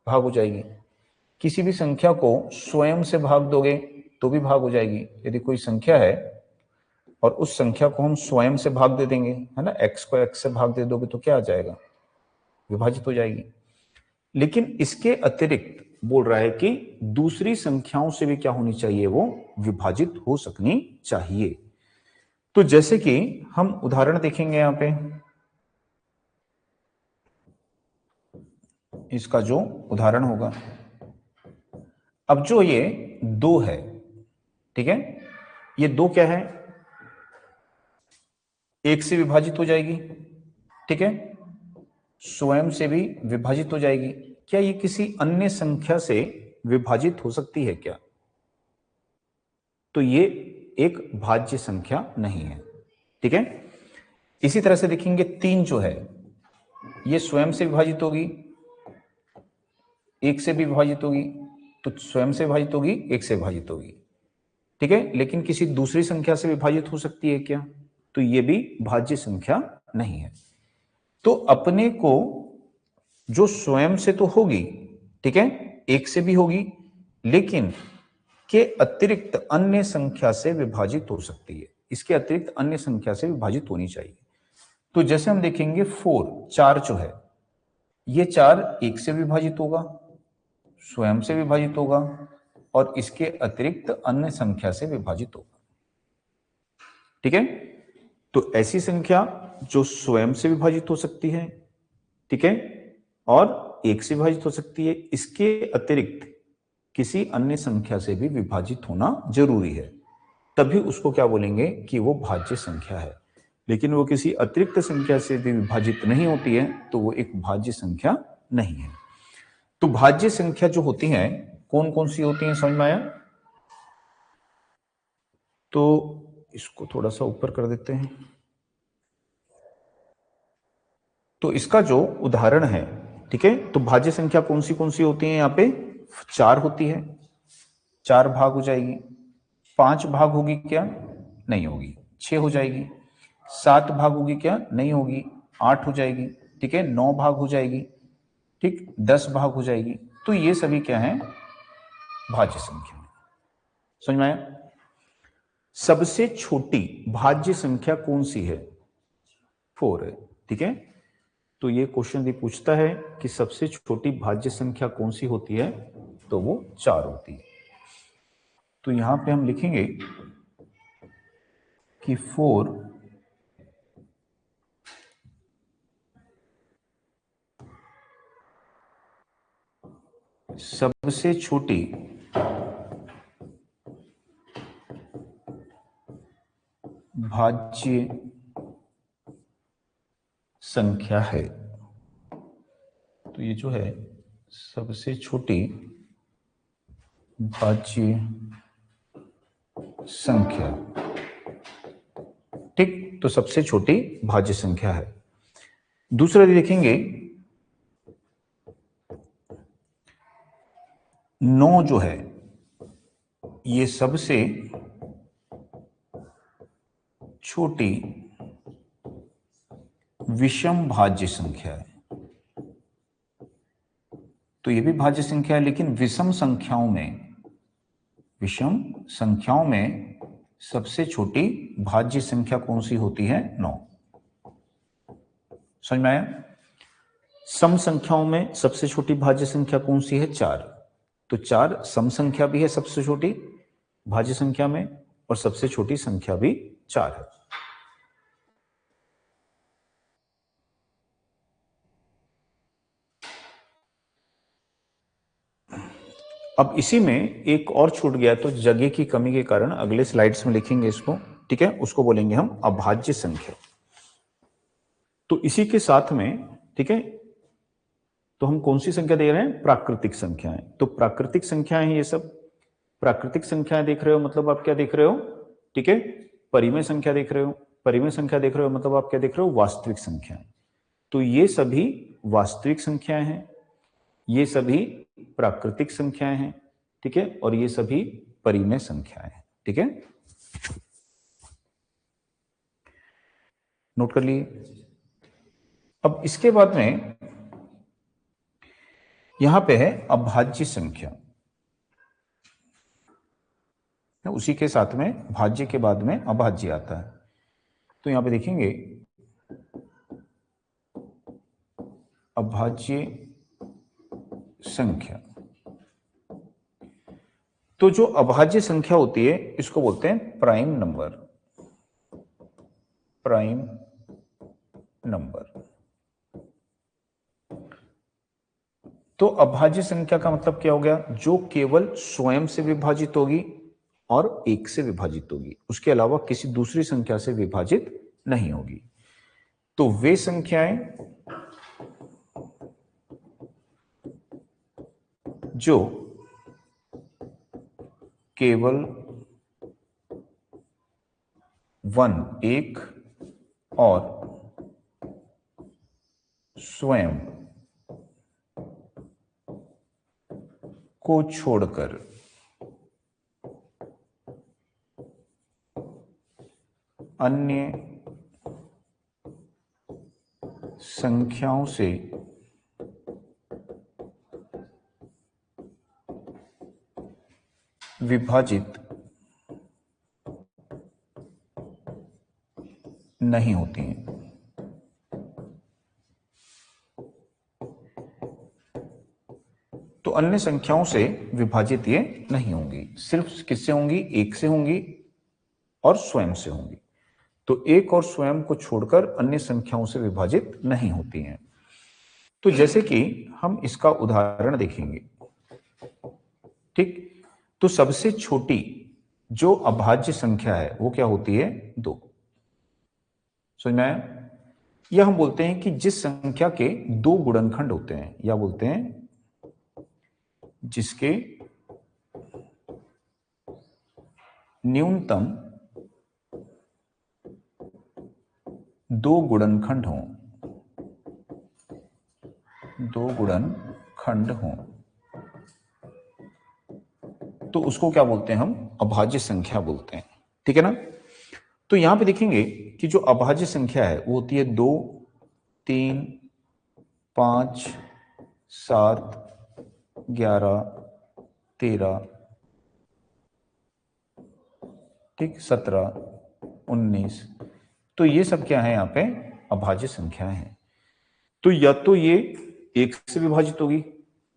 भाग हो जाएगी। किसी भी संख्या को स्वयं से भाग दोगे तो भी भाग हो जाएगी। यदि कोई संख्या है और उस संख्या को हम स्वयं से भाग दे देंगे, है ना, x को x से भाग दे दोगे तो क्या आ जाएगा? विभाजित हो जाएगी। लेकिन इसके अतिरिक्त बोल रहा है कि दूसरी संख्याओं से भी क्या होनी चाहिए? वो विभाजित हो सकनी चाहिए। तो जैसे कि हम उदाहरण देखेंगे यहां पे, इसका जो उदाहरण होगा, अब जो ये 2 है, ठीक है, ये 2 क्या है? 1 से विभाजित हो जाएगी। ठीक है, स्वयं से भी विभाजित हो जाएगी। क्या ये किसी अन्य संख्या से विभाजित हो सकती है क्या? तो ये एक भाज्य संख्या नहीं है। ठीक है, इसी तरह से देखेंगे 3 जो है, ये स्वयं से विभाजित होगी, 1 से भी विभाजित होगी, तो स्वयं से विभाजित होगी, 1 से विभाजित होगी। ठीक है, लेकिन किसी दूसरी संख्या से विभाजित हो सकती है क्या? तो ये भी भाज्य संख्या नहीं है। तो अपने को जो स्वयं से तो होगी, ठीक है, 1 से भी होगी, लेकिन के अतिरिक्त अन्य संख्या से विभाजित हो सकती है। इसके अतिरिक्त अन्य संख्या से विभाजित होनी चाहिए। तो जैसे हम देखेंगे 4 4 जो है, ये 4 1 से विभाजित होगा, स्वयं से विभाजित होगा और इसके अतिरिक्त अन्य संख्या से विभाजित होगा। ठीक है, तो ऐसी संख्या जो स्वयं से विभाजित हो सकती है, ठीक है, और 1 से विभाजित हो सकती है, इसके अतिरिक्त किसी अन्य संख्या से भी विभाजित होना जरूरी है, तभी उसको क्या बोलेंगे कि वो भाज्य संख्या है। लेकिन वो किसी अतिरिक्त संख्या से भी विभाजित नहीं होती है तो वो एक भाज्य संख्या नहीं है। तो भाज्य संख्या जो होती है कौन कौन सी होती है, समझ में आया? तो इसको थोड़ा सा ऊपर कर देते हैं। तो इसका जो उदाहरण है, ठीक है, तो भाज्य संख्या कौन सी होती है? यहाँ पे 4 होती है, 4 भाग हो जाएगी। 5 भाग होगी क्या? नहीं होगी। 6 हो जाएगी। 7 भाग होगी क्या? नहीं होगी। 8 हो जाएगी। ठीक है, 9 भाग हो जाएगी। ठीक, 10 भाग हो जाएगी। तो ये सभी क्या है? भाज्य संख्या। समझ में आया? सबसे छोटी भाज्य संख्या कौन सी है? 4 है। ठीक है, तो ये क्वेश्चन भी पूछता है कि सबसे छोटी भाज्य संख्या कौन सी होती है, तो वो 4 होती है। तो यहां पे हम लिखेंगे कि 4 सबसे छोटी भाज्य संख्या है। तो ये जो है सबसे छोटी भाज्य संख्या, ठीक, तो सबसे छोटी भाज्य संख्या है। दूसरा देखेंगे 9 जो है ये सबसे छोटी विषम भाज्य संख्या है। तो ये भी भाज्य संख्या है, लेकिन विषम संख्याओं में सबसे छोटी भाज्य संख्या कौन सी होती है? 9। समझ में आया? सम संख्याओं में सबसे छोटी भाज्य संख्या कौन सी है? 4। तो 4 सम संख्या भी है सबसे छोटी भाज्य संख्या में, और सबसे छोटी संख्या भी 4 है। अब इसी में एक और छूट गया, तो जगह की कमी के कारण अगले स्लाइड्स में लिखेंगे इसको। ठीक है, उसको बोलेंगे हम अभाज्य संख्या। तो इसी के साथ में, ठीक है, तो हम कौन सी संख्या दे रहे हैं? प्राकृतिक संख्याएं। तो प्राकृतिक संख्याएं ये सब प्राकृतिक संख्याएं देख रहे हो, मतलब आप क्या देख रहे हो? ठीक है, परिमेय संख्या देख रहे हो। परिमेय संख्या देख रहे हो मतलब आप क्या देख रहे हो? वास्तविक संख्याएं। तो ये सभी वास्तविक संख्याएं हैं, ये सभी प्राकृतिक संख्याएं हैं, ठीक है, और ये सभी परिमेय संख्याएं हैं। ठीक है, नोट कर लिए। अब इसके बाद में यहां पे है अभाज्य संख्या। उसी के साथ में भाज्य के बाद में अभाज्य आता है। तो यहां पे देखेंगे अभाज्य संख्या। तो जो अभाज्य संख्या होती है इसको बोलते हैं प्राइम नंबर। Prime number. तो अभाज्य संख्या का मतलब क्या हो गया? जो केवल स्वयं से विभाजित होगी और 1 से विभाजित होगी, उसके अलावा किसी दूसरी संख्या से विभाजित नहीं होगी। तो वे संख्याएं जो केवल 1 और स्वयं को छोड़कर अन्य संख्याओं से विभाजित नहीं होती हैं। अन्य संख्याओं से विभाजित ये नहीं होंगी, सिर्फ किससे होंगी, एक से होंगी और स्वयं से होंगी। तो एक और स्वयं को छोड़कर अन्य संख्याओं से विभाजित नहीं होती हैं। तो जैसे कि हम इसका उदाहरण देखेंगे, ठीक। तो सबसे छोटी जो अभाज्य संख्या है वो क्या होती है, 2। समझ में आया? या हम बोलते हैं कि जिस संख्या के 2 गुणनखंड होते हैं, या बोलते हैं जिसके न्यूनतम 2 गुणनखंड हों, 2 गुणनखंड हों, तो उसको क्या बोलते हैं, हम अभाज्य संख्या बोलते हैं। ठीक है ना? तो यहां पे देखेंगे कि जो अभाज्य संख्या है वो होती है 2, 3, 5, 7, 11, 13, ठीक, 17, 19। तो ये सब क्या है यहाँ पे, अभाज्य संख्याएं हैं। तो या तो ये एक से विभाजित होगी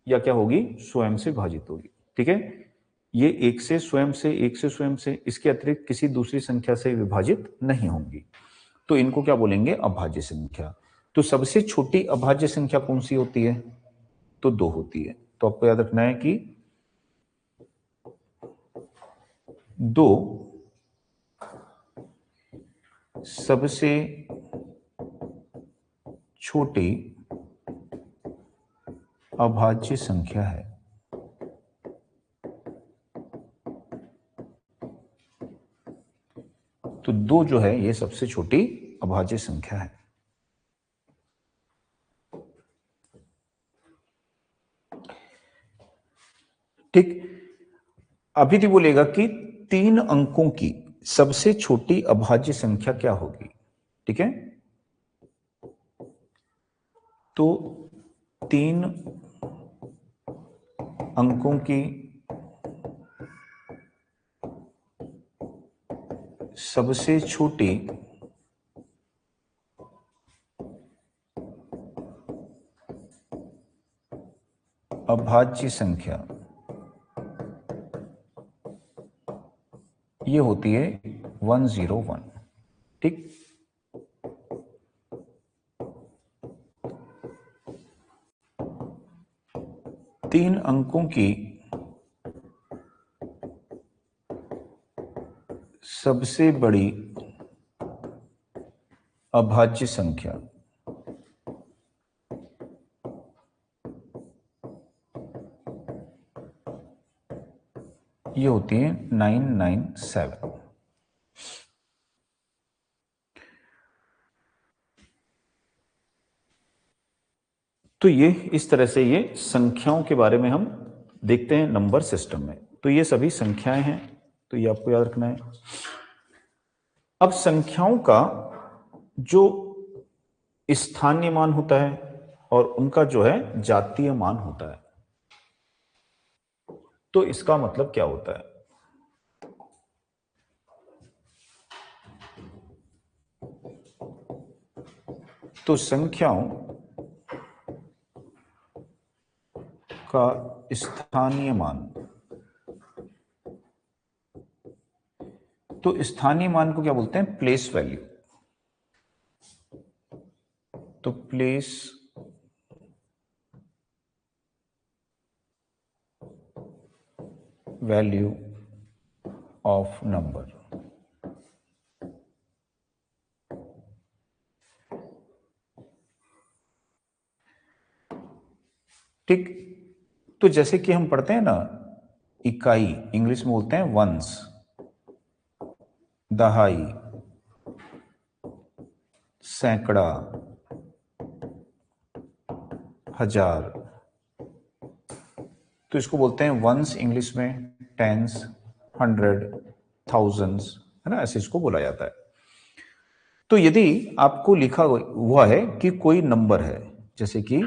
या क्या होगी, स्वयं से विभाजित होगी। ठीक है, ये एक से स्वयं से, एक से स्वयं से, इसके अतिरिक्त किसी दूसरी संख्या से विभाजित नहीं होंगी। तो इनको क्या बोलेंगे, अभाज्य संख्या। तो सबसे छोटी अभाज्य संख्या कौन सी होती है, तो 2 होती है। तो आपको याद रखना है कि 2 सबसे छोटी अभाज्य संख्या है। तो 2 जो है ये सबसे छोटी अभाज्य संख्या है। ठीक, अभी भी बोलेगा कि 3 अंकों की सबसे छोटी अभाज्य संख्या क्या होगी। ठीक है, तो 3 अंकों की सबसे छोटी अभाज्य संख्या ये होती है 101। ठीक, तीन अंकों की सबसे बड़ी अभाज्य संख्या ये होती है 997। तो ये इस तरह से ये संख्याओं के बारे में हम देखते हैं नंबर सिस्टम में। तो ये सभी संख्याएं हैं, तो ये आपको याद रखना है। अब संख्याओं का जो स्थानीय मान होता है और उनका जो है जातीय मान होता है। तो इसका मतलब क्या होता है, तो संख्याओं का स्थानीय मान, तो स्थानीय मान को क्या बोलते हैं, प्लेस वैल्यू। तो प्लेस वैल्यू ऑफ नंबर। ठीक, तो जैसे कि हम पढ़ते हैं ना, इकाई इंग्लिश में बोलते हैं वंस, दहाई, सैकड़ा, हजार, तो इसको बोलते हैं वंस इंग्लिश में, टेंस, हंड्रेड, थाउजेंड्स, है ना, ऐसे इसको बोला जाता है। तो यदि आपको लिखा हुआ है कि कोई नंबर है, जैसे कि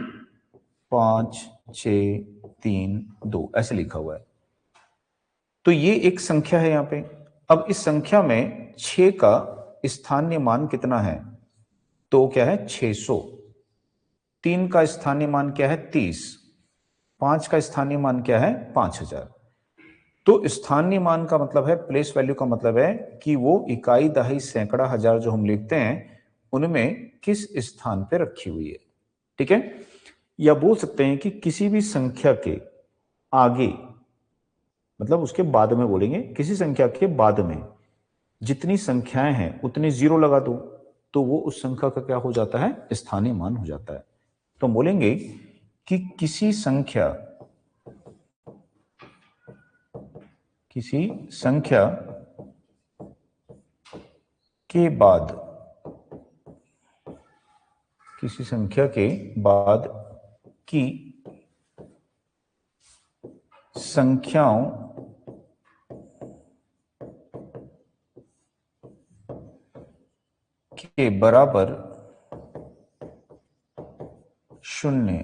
5, 6, 3, 2 ऐसे लिखा हुआ है, तो ये एक संख्या है यहां पे। अब इस संख्या में 6 का स्थानीय मान कितना है, तो क्या है 600। 3 का स्थानीय मान क्या है 30, 5 का स्थानीय मान क्या है? 5000। तो स्थानीय मान का मतलब है, प्लेस वैल्यू का मतलब है कि वो इकाई, दहाई, सैकड़ा, हजार जो हम लिखते हैं उनमें किस स्थान पे रखी हुई है। ठीक है, या बोल सकते हैं कि किसी भी संख्या के आगे, मतलब उसके बाद में बोलेंगे, किसी संख्या के बाद में जितनी संख्याएं हैं उतने जीरो लगा दो तो वो उस संख्या का क्या हो जाता है? स्थानीय मान हो जाता है। तो हम बोलेंगे कि किसी संख्या के बाद, किसी संख्या के बाद की संख्याओं के बराबर शून्य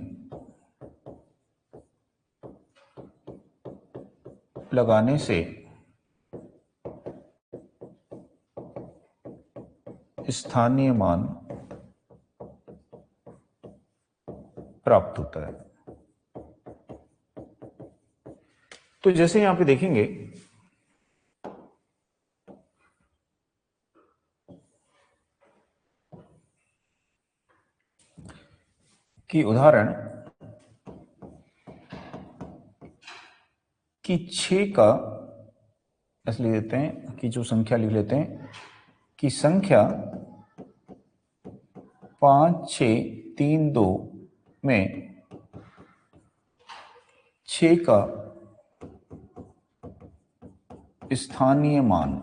लगाने से स्थानीय मान प्राप्त होता है। तो जैसे यहां पे देखेंगे कि उदाहरण कि 6 का ऐसे लिख देते हैं कि जो संख्या लिख लेते हैं कि संख्या 5632 में 6 का स्थानीय मान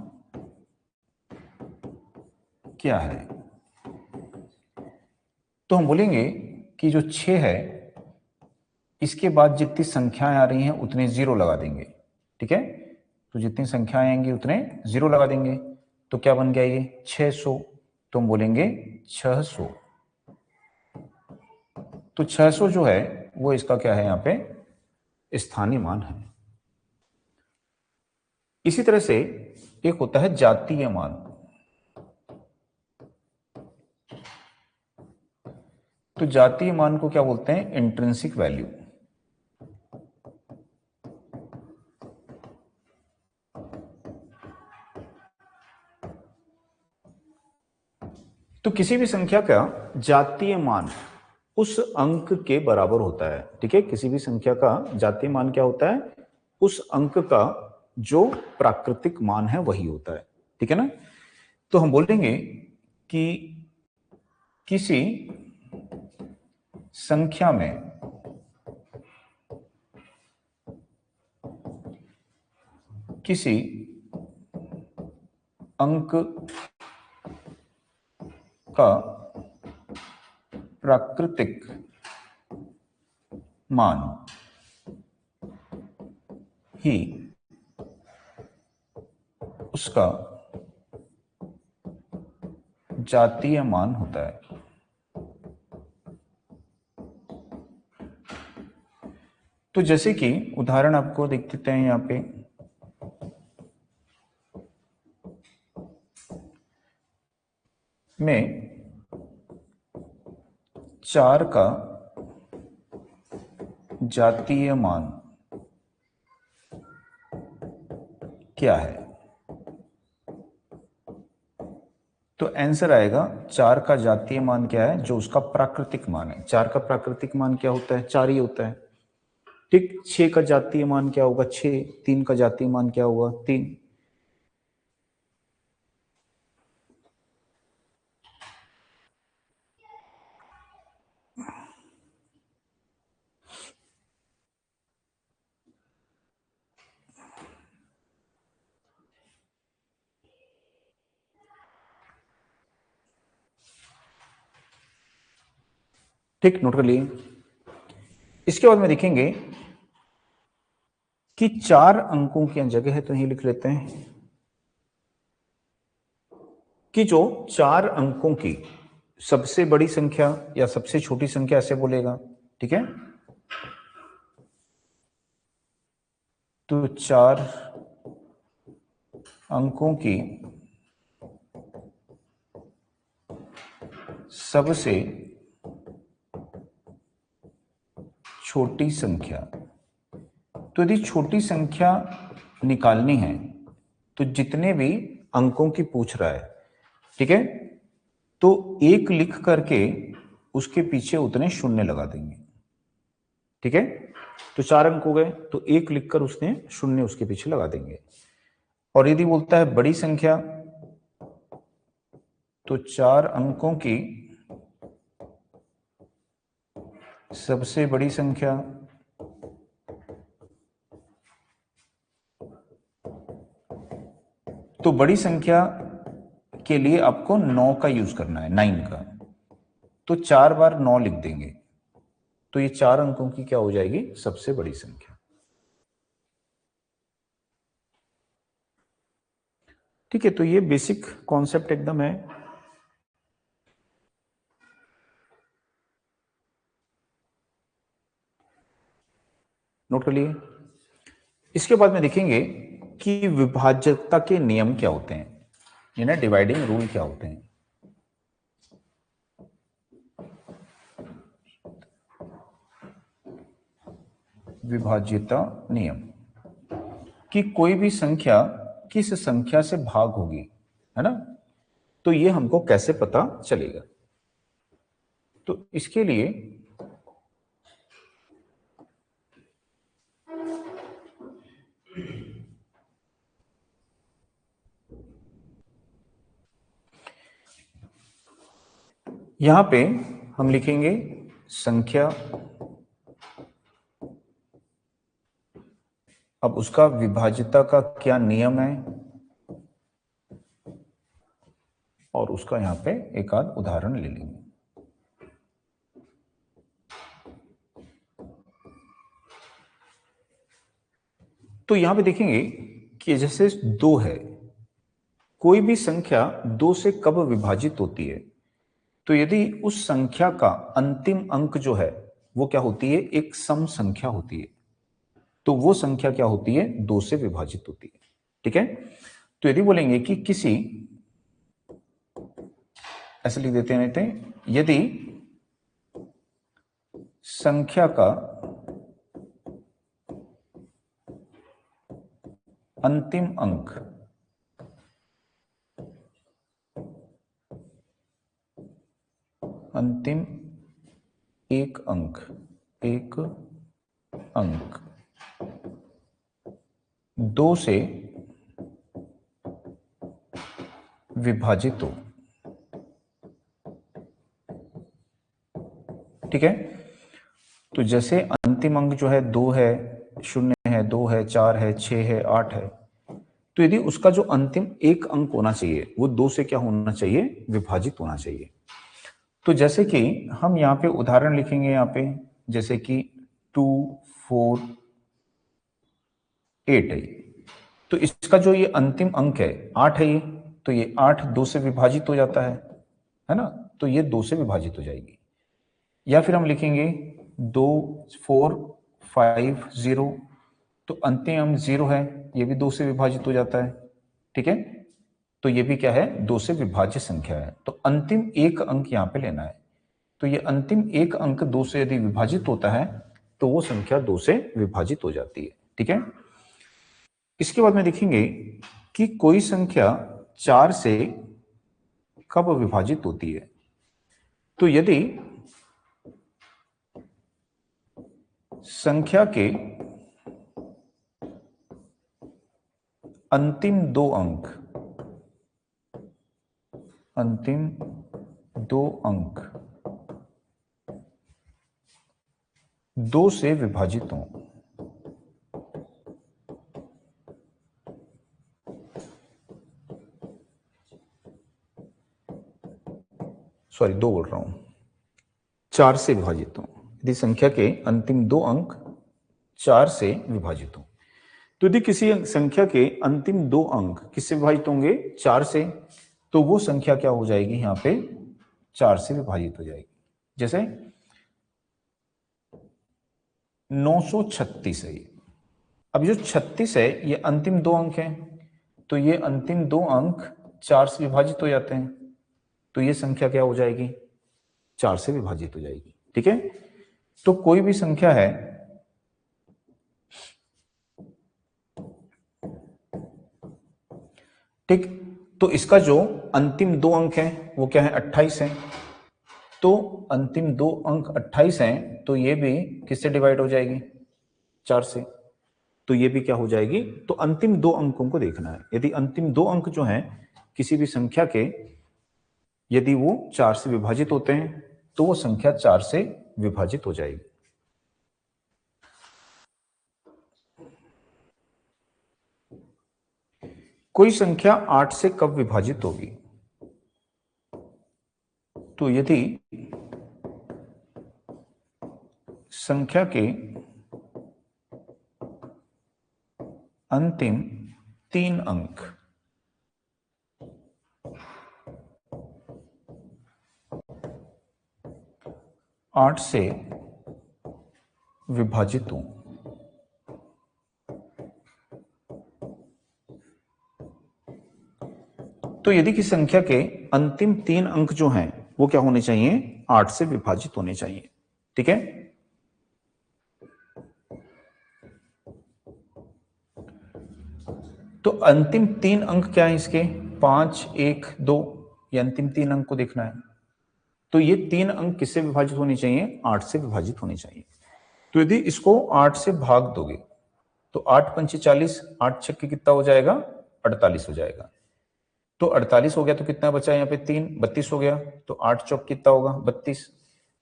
क्या है। तो हम बोलेंगे कि जो 6 है इसके बाद जितनी संख्याएं आ रही हैं उतने जीरो लगा देंगे। ठीक है, तो जितनी संख्याएं आएंगी उतने जीरो लगा देंगे। तो क्या बन गया ये? 600। तो हम बोलेंगे 600। तो 600 जो है वो इसका क्या है? यहाँ पे स्थानीय मान है। इसी तरह से एक होता है जातीय मान। तो जातीय मान को क्या बोलते हैं? Intrinsic value. तो किसी भी संख्या का जातीय मान उस अंक के बराबर होता है। ठीक है, किसी भी संख्या का जातीय मान क्या होता है? उस अंक का जो प्राकृतिक मान है वही होता है। ठीक है ना? तो हम बोलेंगे कि किसी संख्या में किसी अंक का प्राकृतिक मान ही उसका जातीय मान होता है। तो जैसे कि उदाहरण आपको देख देते हैं यहां पे में 4 का जातीय मान क्या है? तो आंसर आएगा 4 का जातीय मान क्या है? जो उसका प्राकृतिक मान है। 4 का प्राकृतिक मान क्या होता है? 4 ही होता है। ठीक, 6 का जातीय मान क्या होगा? 6। 3 का जातीय मान क्या होगा? 3। ठीक, नोट कर लिए। इसके बाद में देखेंगे कि 4 अंकों की जगह है तो यही लिख लेते हैं कि जो 4 अंकों की सबसे बड़ी संख्या या सबसे छोटी संख्या ऐसे बोलेगा। ठीक है, तो 4 अंकों की सबसे छोटी संख्या तो यदि छोटी संख्या निकालनी है तो जितने भी अंकों की पूछ रहा है, ठीक है, तो एक लिख करके उसके पीछे उतने शून्य लगा देंगे, ठीक है। तो 4 अंक हो गए, तो एक लिखकर उसने शून्य उसके पीछे लगा देंगे। और यदि बोलता है बड़ी संख्या, तो 4 अंकों की सबसे बड़ी संख्या, तो बड़ी संख्या के लिए आपको 9 का यूज करना है, 9 का, तो 4 बार 9 लिख देंगे, तो ये 4 अंकों की क्या हो जाएगी, सबसे बड़ी संख्या। ठीक है, तो ये बेसिक कॉन्सेप्ट एकदम है। नोट कर लिए। इसके बाद में देखेंगे कि विभाज्यता के नियम क्या होते हैं, यानी डिवाइडिंग रूल क्या होते हैं। विभाज्यता नियम कि कोई भी संख्या किस संख्या से भाग होगी, है ना, तो ये हमको कैसे पता चलेगा। तो इसके लिए यहां पे हम लिखेंगे संख्या, अब उसका विभाज्यता का क्या नियम है, और उसका यहां पे एक आध उदाहरण ले लेंगे। तो यहां पे देखेंगे कि जैसे 2 है, कोई भी संख्या 2 से कब विभाजित होती है, तो यदि उस संख्या का अंतिम अंक जो है वो क्या होती है, एक सम संख्या होती है, तो वो संख्या क्या होती है, 2 से विभाजित होती है, ठीक है। तो यदि बोलेंगे कि किसी, ऐसे लिख देते हैं, यदि संख्या का अंतिम अंक अंतिम एक अंक 2 से विभाजित हो, ठीक है। तो जैसे अंतिम अंक जो है 2 है, 0 है, 2 है, 4 है, 6 है, 8 है, तो यदि उसका जो अंतिम एक अंक होना चाहिए वो 2 से क्या होना चाहिए, विभाजित होना चाहिए। तो जैसे कि हम यहाँ पे उदाहरण लिखेंगे, यहाँ पे जैसे कि 2, 4, 8 है, तो इसका जो ये अंतिम अंक है 8 है, ये तो ये 8 2 से विभाजित हो जाता है ना, तो ये 2 से विभाजित हो जाएगी। या फिर हम लिखेंगे 2, 4, 5, 0, तो अंतिम अंक 0 है, ये भी 2 से विभाजित हो जाता है, ठीक है। तो ये भी क्या है, 2 से विभाज्य संख्या है। तो अंतिम एक अंक यहाँ पे लेना है, तो ये अंतिम एक अंक 2 से यदि विभाजित होता है तो वो संख्या 2 से विभाजित हो जाती है, ठीक है। इसके बाद में देखेंगे कि कोई संख्या 4 से कब विभाजित होती है, तो यदि संख्या के अंतिम दो अंक 2 से विभाजित हों, सॉरी 2 बोल रहा हूं, 4 से विभाजित हों, यदि संख्या के अंतिम 2 अंक 4 से विभाजित हों, तो यदि किसी संख्या के अंतिम 2 अंक किससे विभाजित होंगे, 4 से, तो वो संख्या क्या हो जाएगी, यहां पे 4 से विभाजित हो जाएगी। जैसे 936 है, अब जो 36 है ये अंतिम 2 अंक हैं, तो ये अंतिम 2 अंक 4 से विभाजित हो जाते हैं, तो ये संख्या क्या हो जाएगी, 4 से विभाजित हो जाएगी, ठीक है। तो कोई भी संख्या है ठीक। तो इसका जो अंतिम दो अंक है वो क्या है, 28 है। तो अंतिम दो अंक 28 हैं, तो ये भी किससे डिवाइड हो जाएगी, 4 से। तो ये भी क्या हो जाएगी, तो अंतिम दो अंकों को देखना है। यदि अंतिम दो अंक जो हैं किसी भी संख्या के, यदि वो 4 से विभाजित होते हैं तो वो संख्या 4 से विभाजित हो जाएगी। कोई संख्या 8 से कब विभाजित होगी, तो यदि संख्या के अंतिम 3 अंक 8 से विभाजित हों, तो यदि किसी संख्या के अंतिम 3 अंक जो हैं वो क्या होने चाहिए, 8 से विभाजित होने चाहिए। ठीक है। तो अंतिम 3 अंक क्या है इसके, 5, 1, 2, ये अंतिम 3 अंक को देखना है। तो ये 3 अंक किससे विभाजित होने चाहिए, 8 से विभाजित होने चाहिए। तो यदि इसको 8 से भाग दोगे तो 8 पंचे 40, 8 छक्के कितना हो जाएगा, 48 हो जाएगा। तो 48 हो गया तो कितना बचा यहाँ पे, 3, 32 हो गया। तो 8 चौक कितना होगा, 32।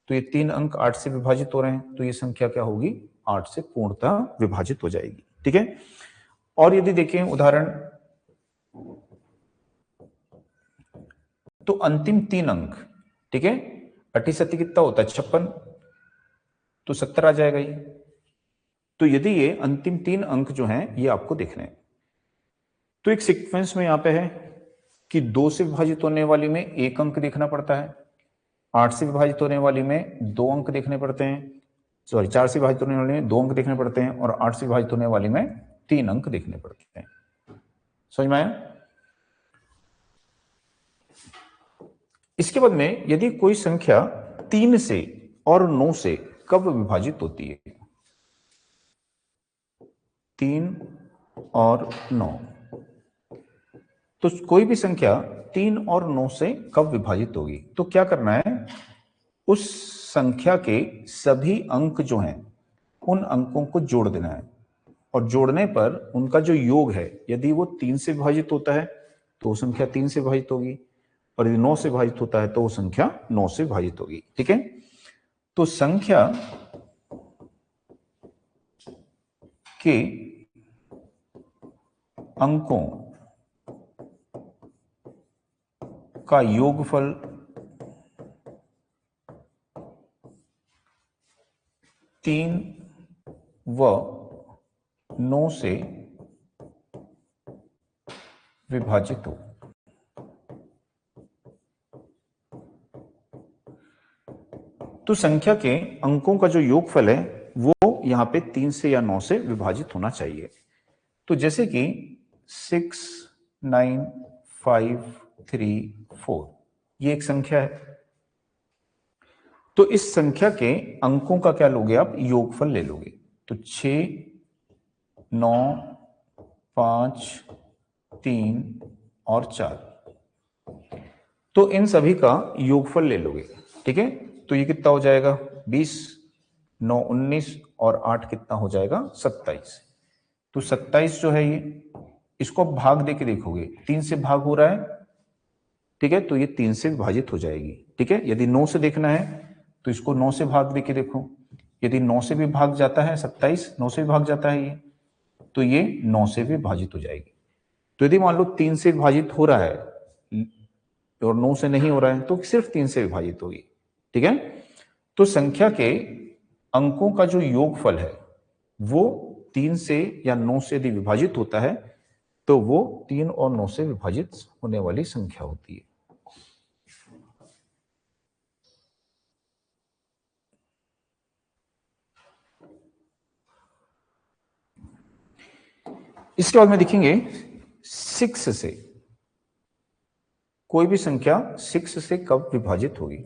तो ये 3 अंक 8 से विभाजित हो रहे हैं, तो ये संख्या क्या होगी, 8 से पूर्णतः विभाजित हो जाएगी। ठीक है। और यदि देखें उदाहरण, तो अंतिम 3 अंक, ठीक है, 38 कितना होता है, 56, तो 70 आ जाएगा ये। तो यदि ये अंतिम 3 अंक जो हैं ये आपको देखने हैं, तो एक सीक्वेंस में यहां पे है कि 2 से विभाजित होने वाली में 1 अंक देखना पड़ता है, 8 से विभाजित होने वाली में 2 अंक देखने पड़ते हैं, सॉरी 4 से विभाजित होने वाली में 2 अंक देखने पड़ते हैं, और 8 से विभाजित होने वाली में 3 अंक देखने पड़ते हैं। समझ में आया। इसके बाद में यदि कोई संख्या 3 से और 9 से कब विभाजित होती है, 3 और 9, तो कोई भी संख्या 3 और 9 से कब विभाजित होगी, तो क्या करना है, उस संख्या के सभी अंक जो हैं उन अंकों को जोड़ देना है, और जोड़ने पर उनका जो योग है, यदि वो 3 से विभाजित होता है तो वो संख्या 3 से विभाजित होगी, और यदि 9 से विभाजित होता है तो वो संख्या 9 से विभाजित होगी। ठीक है। तो संख्या के अंकों का योगफल तीन व 9 से विभाजित हो। तो संख्या के अंकों का जो योगफल है वो यहां पे 3 से या 9 से विभाजित होना चाहिए। तो जैसे कि 6, 9, 5, 3, 4 ये एक संख्या है, तो इस संख्या के अंकों का क्या लोगे आप, योगफल ले लोगे। तो 6, 9, 5, 3 और 4, तो इन सभी का योगफल ले लोगे। ठीक है। तो ये कितना हो जाएगा, 20, 9, 19 और 8 कितना हो जाएगा, 27। तो 27 जो है ये, इसको भाग दे के देखोगे, 3 से भाग हो रहा है, ठीक है, तो ये 3 से विभाजित हो जाएगी। ठीक है। यदि 9 से देखना है तो इसको 9 से भाग दे के देखो, यदि 9 से भी भाग जाता है, 27 9 से भी भाग जाता है ये, तो ये 9 से भी विभाजित हो जाएगी। तो यदि मान लो 3 से विभाजित हो रहा है और 9 से नहीं हो रहा है तो सिर्फ 3 से विभाजित होगी। ठीक है। तो संख्या के अंकों का जो योगफल है वो 3 से या 9 से यदि विभाजित होता है तो वो 3 और 9 से विभाजित होने वाली संख्या होती है। इसके बाद में देखेंगे 6 से, कोई भी संख्या 6 से कब विभाजित होगी।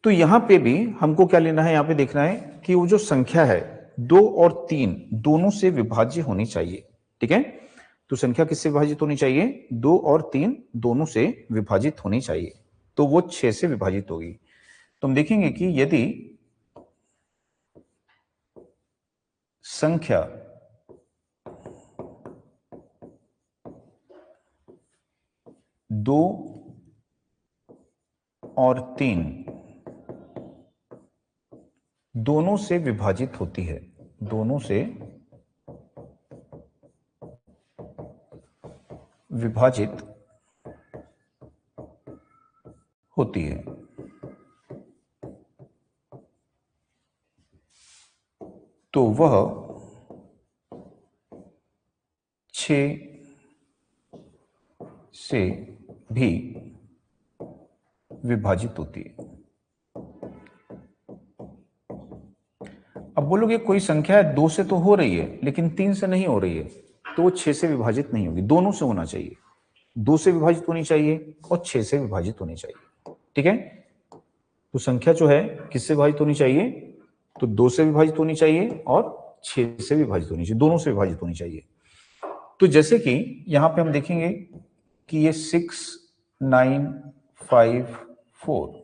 तो यहां पे भी हमको क्या लेना है, यहां पे देखना है कि वो जो संख्या है 2 और 3 दोनों से विभाज्य होनी चाहिए। ठीक है। तो संख्या किससे विभाजित होनी चाहिए? 2 और 3 दोनों से विभाजित होनी चाहिए, तो वो 6 से विभाजित होगी। तो हम देखेंगे कि यदि संख्या दो और 3 दोनों से विभाजित होती है, दोनों से विभाजित होती है, तो वह 6 से भी विभाजित होती है। अब बोलोगे कोई संख्या है 2 से तो हो रही है लेकिन 3 से नहीं हो रही है, तो वो 6 से विभाजित नहीं होगी। दोनों से होना चाहिए, 2 से विभाजित होनी चाहिए और 6 से विभाजित होनी चाहिए, ठीक है। तो संख्या जो है किससे विभाजित होनी चाहिए? तो 2 से विभाजित होनी चाहिए और 6 से विभाजित होनी चाहिए, दोनों से विभाजित होनी चाहिए। तो जैसे कि यहां पे हम देखेंगे कि ये 6, 9, 5, 4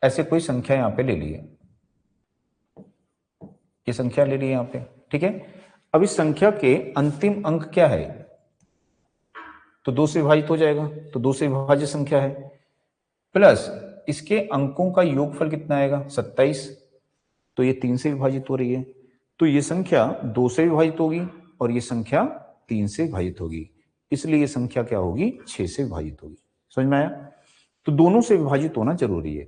ऐसे कोई संख्या यहां पे ले ली है, ये संख्या ले ली है यहां पे, ठीक है। अब इस संख्या के अंतिम अंक क्या है? तो 2 से विभाजित हो जाएगा, तो 2 से विभाज्य संख्या है, प्लस इसके अंकों का योगफल कितना आएगा? 27, तो ये 3 से विभाजित हो रही है, तो ये संख्या 2 से विभाजित होगी और ये संख्या 3 से विभाजित होगी, इसलिए ये संख्या क्या होगी? 6 से विभाजित होगी। समझ में आया? तो दोनों से विभाजित होना जरूरी है।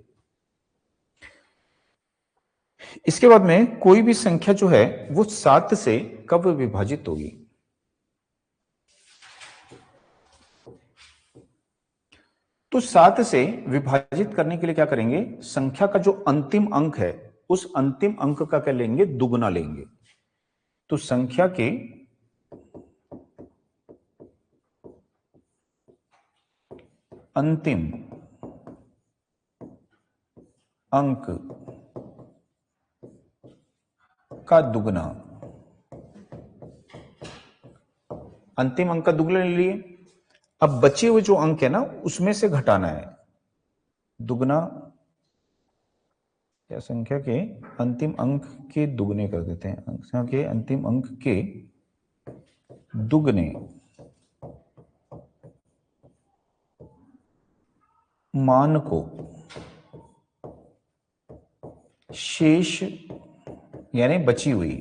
इसके बाद में कोई भी संख्या जो है वो 7 से कब विभाजित होगी? तो 7 से विभाजित करने के लिए क्या करेंगे? संख्या का जो अंतिम अंक है उस अंतिम अंक का क्या लेंगे? दुगुना लेंगे। तो संख्या के अंतिम अंक का दुगना, अंतिम अंक का दुगना ले लिए। अब बचे हुए जो अंक है ना उसमें से घटाना है, दुगना या संख्या के अंतिम अंक के दुगने कर देते हैं, संख्या के अंतिम अंक के दुगने मान को शेष यानी बची हुई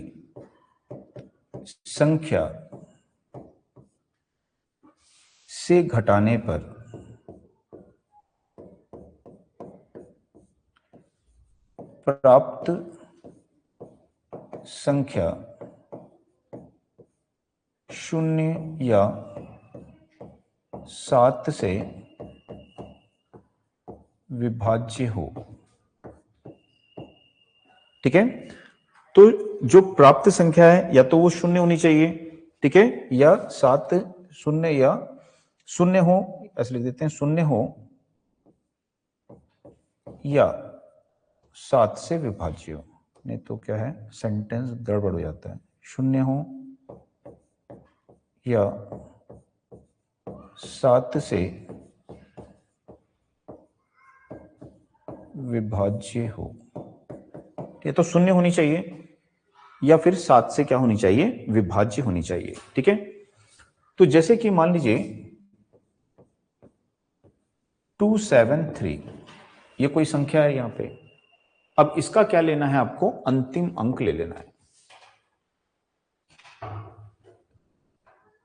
संख्या से घटाने पर प्राप्त संख्या 0 या 7 से विभाज्य हो, ठीक है। तो जो प्राप्त संख्या है या तो वो 0 होनी चाहिए, ठीक है, या 7 0 या 0 हो, ऐसे लिख देते हैं 0 हो या 7 से विभाज्य हो, नहीं तो क्या है सेंटेंस गड़बड़ हो जाता है। 0 हो या 7 से विभाज्य हो, ये तो 0 होनी चाहिए या फिर 7 से क्या होनी चाहिए? विभाज्य होनी चाहिए, ठीक है। तो जैसे कि मान लीजिए 273 ये कोई संख्या है यहां पे, अब इसका क्या लेना है आपको? अंतिम अंक ले लेना है।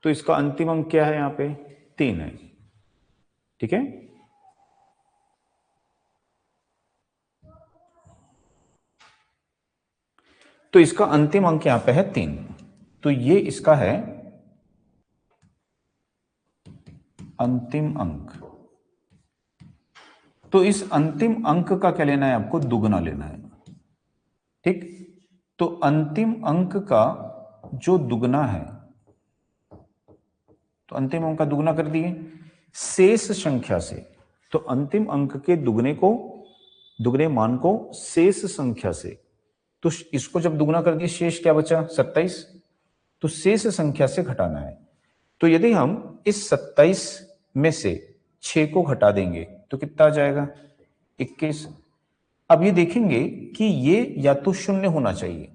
तो इसका अंतिम अंक क्या है? यहां पे 3 है, ठीक है। तो इसका अंतिम अंक यहां पे है 3, तो ये इसका है अंतिम अंक। तो इस अंतिम अंक का क्या लेना है आपको? दुगना लेना है, ठीक। तो अंतिम अंक का जो दुगना है, तो अंतिम अंक का दुगना कर दिए शेष संख्या से, तो अंतिम अंक के दुगने को, दुगने मान को शेष संख्या से, तो इसको जब दुगना कर दिए शेष क्या बचा? 27, तो शेष संख्या से घटाना है। तो यदि हम इस 27 में से 6 को घटा देंगे तो कितना आ जाएगा? 21। अब ये देखेंगे कि ये या तो शून्य होना चाहिए,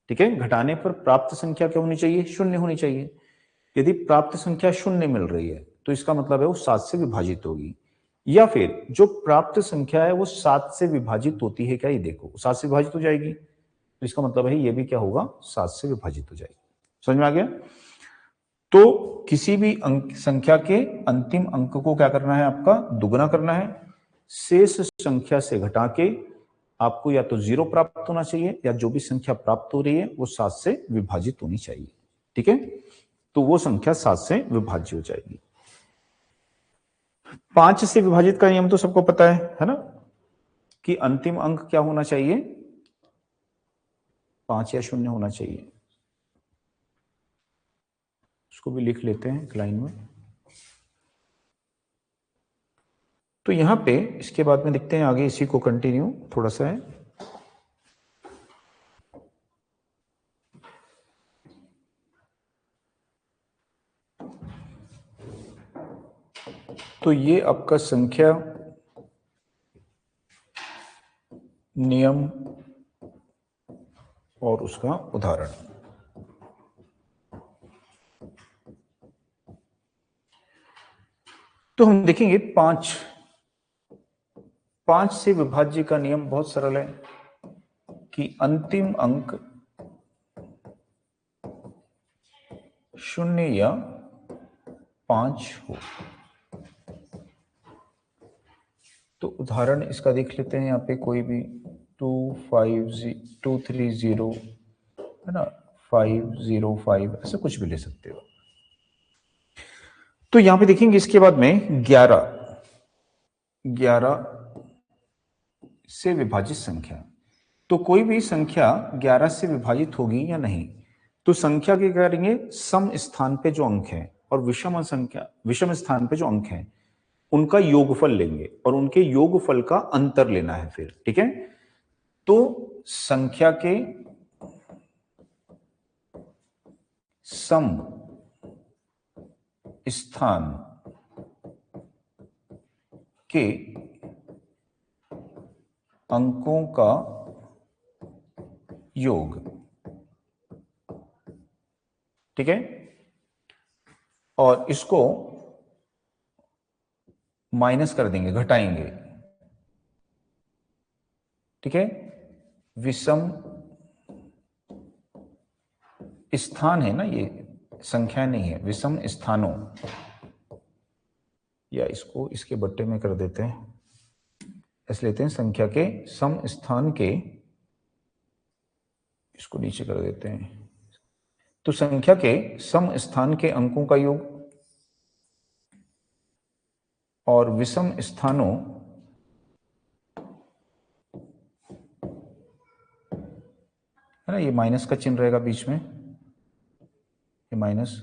ठीक है, घटाने पर प्राप्त संख्या क्या होनी चाहिए? शून्य होनी चाहिए। यदि प्राप्त संख्या शून्य मिल रही है तो इसका मतलब है वो 7 से विभाजित होगी, या फिर जो प्राप्त संख्या है वो 7 से विभाजित होती है क्या? ये देखो 7 से विभाजित हो जाएगी, तो इसका मतलब है ये भी क्या होगा? 7 से विभाजित हो जाएगी। समझ में आ गया? तो किसी भी अंक संख्या के अंतिम अंक को क्या करना है? आपका दुगुना करना है। शेष संख्या से घटा के आपको या तो 0 प्राप्त होना चाहिए, या जो भी संख्या प्राप्त हो रही है वो 7 से विभाजित होनी चाहिए, ठीक है। तो वो संख्या 7 से विभाज्य हो जाएगी। 5 से विभाजित का नियम तो सबको पता है ना, कि अंतिम अंक क्या होना चाहिए? 5 या 0 होना चाहिए। उसको भी लिख लेते हैं एक लाइन में। तो यहां पे इसके बाद में देखते हैं आगे, इसी को कंटिन्यू थोड़ा सा है। तो ये आपका संख्या नियम और उसका उदाहरण। तो हम देखेंगे 5 से विभाज्य का नियम बहुत सरल है कि अंतिम अंक 0 या 5 हो। तो उदाहरण इसका देख लेते हैं, यहाँ पे कोई भी 230 है ना, 505 ऐसा कुछ भी ले सकते हो। तो यहां पे देखेंगे इसके बाद में 11 से विभाजित संख्या। तो कोई भी संख्या 11 से विभाजित होगी या नहीं, तो संख्या के करेंगे सम स्थान पे जो अंक है और विषम स्थान पे जो अंक है उनका योगफल लेंगे और उनके योगफल का अंतर लेना है फिर, ठीक है। तो संख्या के सम स्थान के अंकों का योग, ठीक है, और इसको माइनस कर देंगे, घटाएंगे, ठीक है। विषम स्थान है ना, ये संख्या नहीं है, विषम स्थानों, या इसको इसके बट्टे में कर देते हैं, ऐसे लेते हैं संख्या के सम स्थान के, इसको नीचे कर देते हैं। तो संख्या के सम स्थान के अंकों का योग और विषम स्थानों है ना, ये माइनस का चिन्ह रहेगा बीच में, ये माइनस,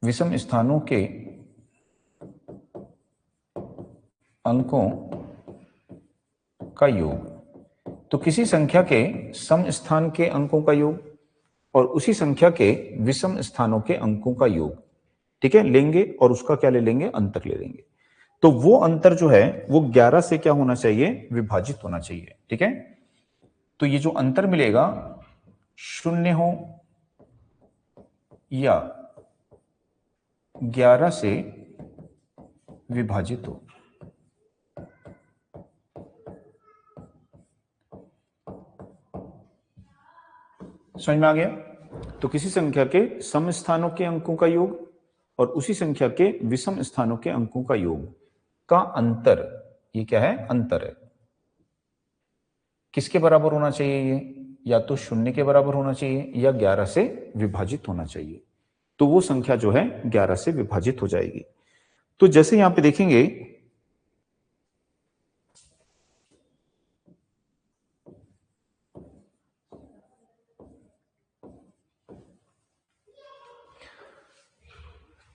विषम स्थानों के अंकों का योग। तो किसी संख्या के सम स्थान के अंकों का योग और उसी संख्या के विषम स्थानों के अंकों का योग, ठीक है, लेंगे और उसका क्या ले लेंगे? अंतर ले लेंगे। तो वो अंतर जो है वो 11 से क्या होना चाहिए? विभाजित होना चाहिए, ठीक है। तो ये जो अंतर मिलेगा 0 हो या 11 से विभाजित हो। समझ में आ गया? तो किसी संख्या के सम स्थानों के अंकों का योग और उसी संख्या के विषम स्थानों के अंकों का योग का अंतर, ये क्या है? अंतर है। किसके बराबर होना चाहिए? ये या तो 0 के बराबर होना चाहिए या 11 से विभाजित होना चाहिए। तो वो संख्या जो है 11 से विभाजित हो जाएगी। तो जैसे यहां पे देखेंगे,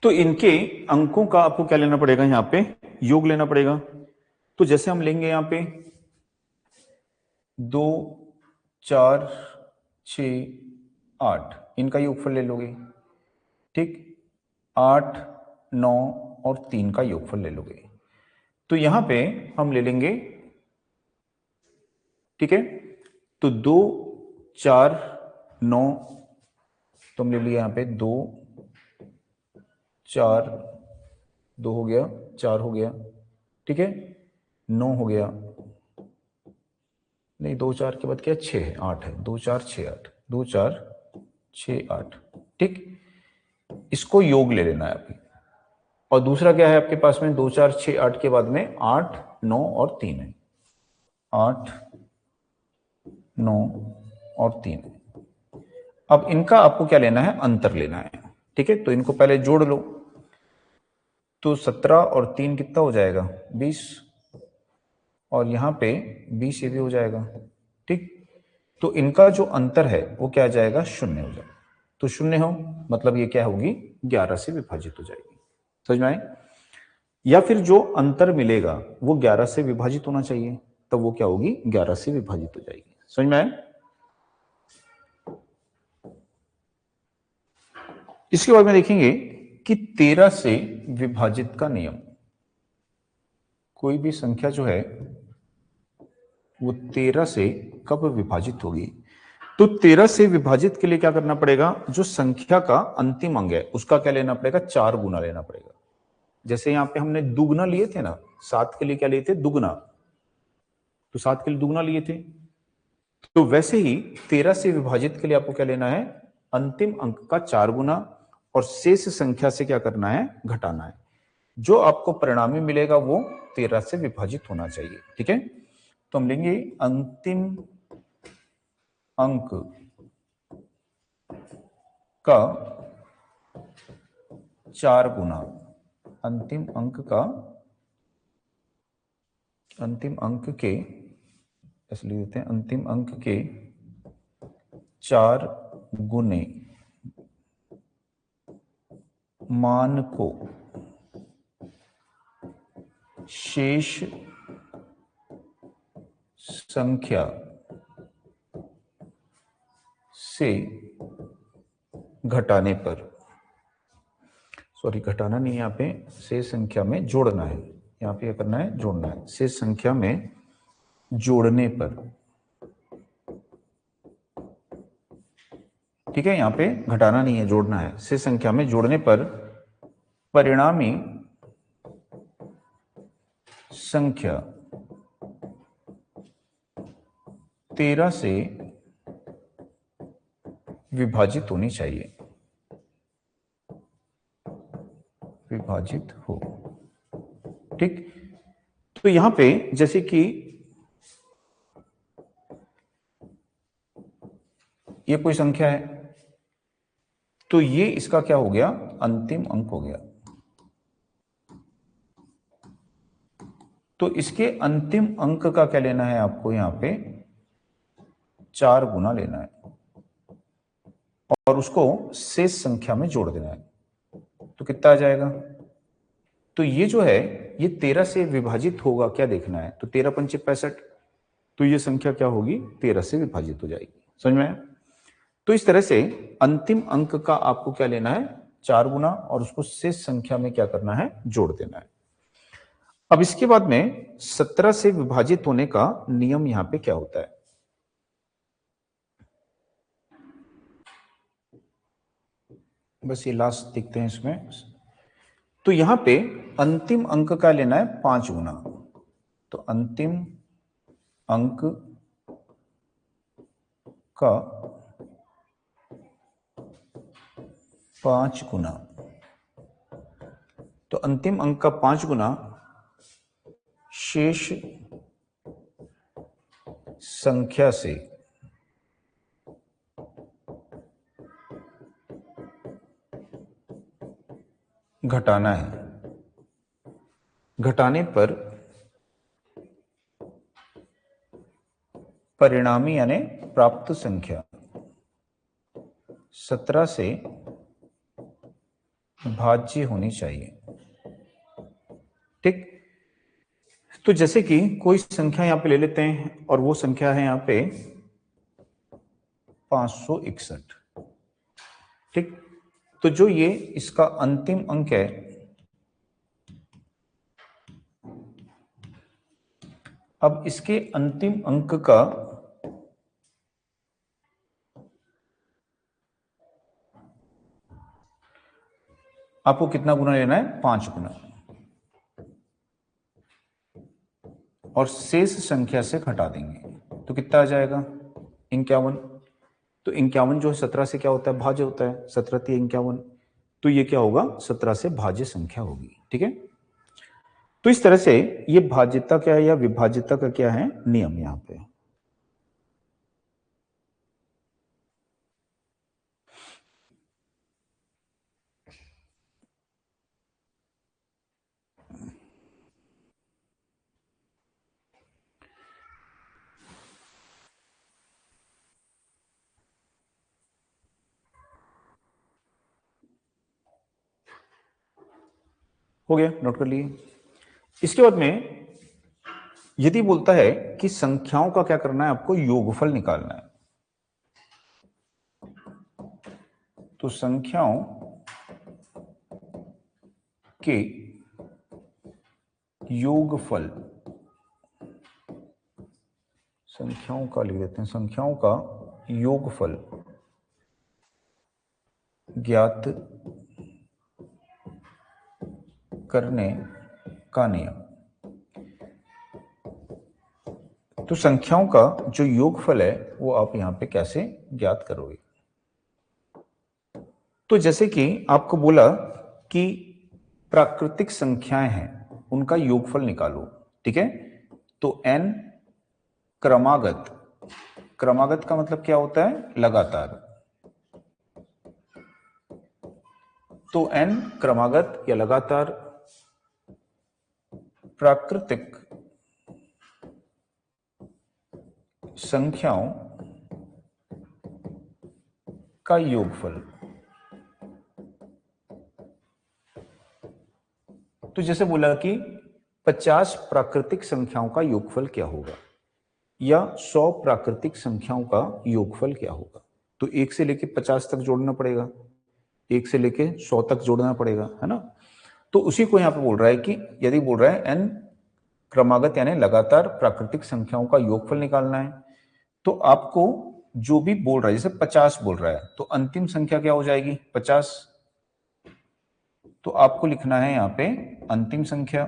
तो इनके अंकों का आपको क्या लेना पड़ेगा? यहां पे योग लेना पड़ेगा। तो जैसे हम लेंगे यहां पे 2, 4, 6, 8, इनका योगफल ले लोगे, ठीक। 8, 9 और 3 का योगफल ले लोगे। तो यहां पे हम ले लेंगे, ठीक है। तो 2, 4, 9, तो हम ले लिया यहां पे 2, 4, 2 हो गया, 4 हो गया, ठीक है। 9 हो गया, नहीं 2, 4 के बाद क्या 6 है, 8 है, 2, 4, 6, 8, 2, 4, 6, 8, ठीक। इसको योग ले लेना है अभी। और दूसरा क्या है आपके पास में, 2, 4, 6, 8 के बाद में 8, 9 और 3 है, 8, 9 और 3 है। अब इनका आपको क्या लेना है, अंतर लेना है, ठीक है। तो इनको पहले जोड़ लो, तो 17 और 3 कितना हो जाएगा, 20, और यहां पे 20 ये भी हो जाएगा, ठीक। तो इनका जो अंतर है वो क्या आ जाएगा, 0 हो जाएगा। तो 0 हो मतलब ये क्या होगी, 11 से विभाजित हो जाएगी। समझ में आए? या फिर जो अंतर मिलेगा वो 11 से विभाजित होना चाहिए, तब वो क्या होगी, 11 से विभाजित हो जाएगी। समझ में आए? इसके बाद में देखेंगे कि 13 से विभाजित का नियम। कोई भी संख्या जो है वो 13 से कब विभाजित होगी, तो 13 से विभाजित के लिए क्या करना पड़ेगा, जो संख्या का अंतिम अंग है उसका क्या लेना पड़ेगा, 4 गुना लेना पड़ेगा। जैसे यहां पे हमने दुगना लिए थे ना, 7 के लिए क्या लिए थे, दुगना, तो 7 के लिए दुगना लिए थे। तो वैसे ही 13 से विभाजित के लिए आपको क्या लेना है, अंतिम अंक का 4 गुना, और शेष संख्या से क्या करना है, घटाना है। जो आपको परिणामी मिलेगा वो 13 से विभाजित होना चाहिए, ठीक है। तो हम लेंगे अंतिम अंक का 4 गुना, अंतिम अंक का, अंतिम अंक के, ऐसे लिख देते हैं, अंतिम अंक के 4 गुने मान को शेष संख्या से घटाने पर, सॉरी घटाना नहीं, यहाँ पे शेष संख्या में जोड़ना है, यहाँ पे क्या करना है, जोड़ना है, शेष संख्या में जोड़ने पर, ठीक है। यहाँ पे घटाना नहीं है, जोड़ना है, शेष संख्या में जोड़ने पर परिणामी संख्या 13 से विभाजित होनी चाहिए, विभाजित हो, ठीक। तो यहां पे जैसे कि ये कोई संख्या है, तो ये इसका क्या हो गया, अंतिम अंक हो गया। तो इसके अंतिम अंक का क्या लेना है आपको, यहां पे 4 गुना लेना है, और उसको शेष संख्या में जोड़ देना है। तो कितना आ जाएगा, तो ये जो है ये 13 से विभाजित होगा, क्या देखना है, तो 13 पंचे 65, तो ये संख्या क्या होगी, 13 से विभाजित हो जाएगी। समझ में आया? तो इस तरह से अंतिम अंक का आपको क्या लेना है, 4 गुना, और उसको शेष संख्या में क्या करना है, जोड़ देना है। अब इसके बाद में 17 से विभाजित होने का नियम यहां पे क्या होता है, बस ये लास्ट देखते हैं इसमें। तो यहां पे अंतिम अंक का लेना है 5 गुना, तो अंतिम अंक का 5 गुना, तो अंतिम अंक का 5 गुना शेष संख्या से घटाना है। घटाने पर परिणामी यानी प्राप्त संख्या 17 से भाज्य होनी चाहिए, ठीक। तो जैसे कि कोई संख्या यहां पे ले लेते हैं, और वो संख्या है यहां पे 561, ठीक, तो जो ये इसका अंतिम अंक है, अब इसके अंतिम अंक का आपको कितना गुना लेना है? 5 गुना, और शेष संख्या से घटा देंगे तो कितना आ जाएगा? 51। तो 51 जो है 17 से क्या होता है? भाज्य होता है। 17 × 51, तो ये क्या होगा? 17 से भाज्य संख्या होगी। ठीक है, तो इस तरह से ये भाज्यता क्या है या विभाज्यता का क्या है नियम यहां पे। हो गया, नोट कर लिए। इसके बाद में यदि बोलता है कि संख्याओं का क्या करना है, आपको योगफल निकालना है, तो संख्याओं के योगफल, संख्याओं का लिख देते हैं, संख्याओं का योगफल ज्ञात करने का नियम। तो संख्याओं का जो योगफल है वो आप यहां पे कैसे ज्ञात करोगे? तो जैसे कि आपको बोला कि प्राकृतिक संख्याएं हैं, उनका योगफल निकालो। ठीक है, तो n क्रमागत, क्रमागत का मतलब क्या होता है? लगातार। तो n क्रमागत या लगातार प्राकृतिक संख्याओं का योगफल। तो जैसे बोला कि 50 प्राकृतिक संख्याओं का योगफल क्या होगा, या 100 प्राकृतिक संख्याओं का योगफल क्या होगा, तो 1 से लेके 50 तक जोड़ना पड़ेगा, 1 से लेके 100 तक जोड़ना पड़ेगा, है ना। तो उसी को यहां पे बोल रहा है कि यदि बोल रहा है n क्रमागत यानी लगातार प्राकृतिक संख्याओं का योगफल निकालना है, तो आपको जो भी बोल रहा है, जैसे 50 बोल रहा है, तो अंतिम संख्या क्या हो जाएगी? 50। तो आपको लिखना है यहां पे अंतिम संख्या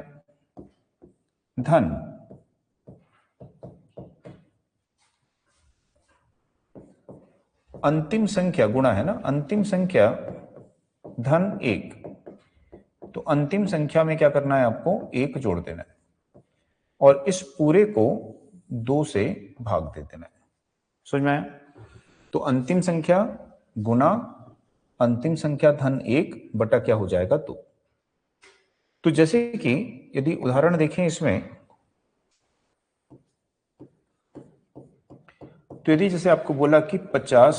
धन अंतिम संख्या गुणा, है ना, अंतिम संख्या धन 1। तो अंतिम संख्या में क्या करना है? आपको 1 जोड़ देना है, और इस पूरे को 2 से भाग दे देना है। समझ में आया? तो अंतिम संख्या गुना अंतिम संख्या धन 1 बटा क्या हो जाएगा? 2। तो जैसे कि यदि उदाहरण देखें इसमें, तो यदि जैसे आपको बोला कि 50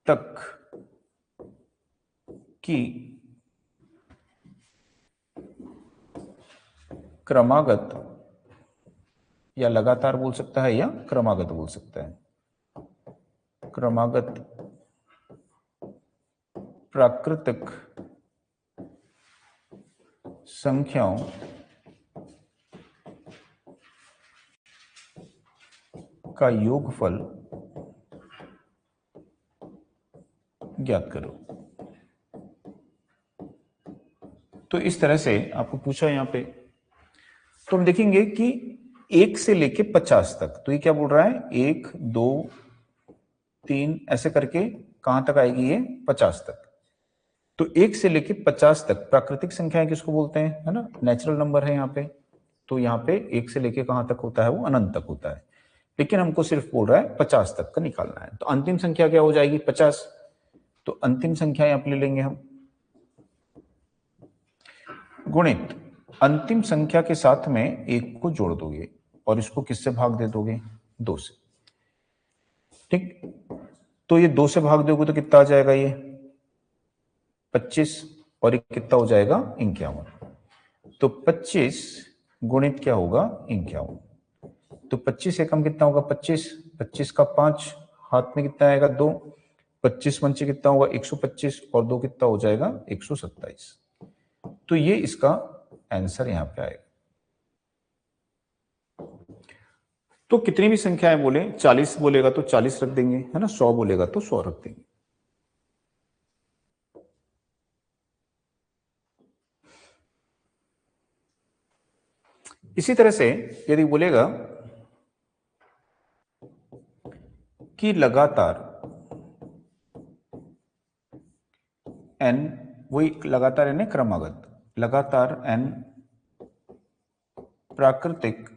तक की क्रमागत या लगातार बोल सकता है, या क्रमागत बोल सकता है, क्रमागत प्राकृतिक संख्याओं का योगफल ज्ञात करो। तो इस तरह से आपको पूछा यहां पे, तो हम देखेंगे कि 1 से लेके 50 तक, तो ये क्या बोल रहा है? 1 2 3 ऐसे करके कहां तक आएगी? ये 50 तक। तो 1 से लेके 50 तक प्राकृतिक संख्याएं किसको बोलते हैं? है ना, नेचुरल नंबर है यहाँ पे। तो यहाँ पे 1 से लेके कहां तक होता है? वो अनंत तक होता है, लेकिन हमको सिर्फ बोल रहा है 50 तक का निकालना है। तो अंतिम संख्या क्या हो जाएगी? 50। तो अंतिम संख्या यहां पे ले लेंगे हम, गुणित अंतिम संख्या के साथ में 1 को जोड़ दोगे, और इसको किससे भाग दे दोगे? 2 से। ठीक, तो ये 2 से भाग दोगे तो कितना आ जाएगा? ये 25, और ये कितना हो जाएगा? 51। तो 25 गुणित क्या होगा? 51। तो 25 एकम कितना होगा? 25, 25 का 5, हाथ में कितना आएगा 2, 25 पंचे कितना होगा 125 और 2 कितना हो जाएगा 127। तो ये इसका आंसर यहां पे आएगा। तो कितनी भी संख्याएं बोले, 40 बोलेगा तो 40 रख देंगे, है ना, 100 बोलेगा तो 100 रख देंगे। इसी तरह से यदि बोलेगा कि लगातार n, वही लगातार n है क्रमागत, लगातार n प्राकृतिक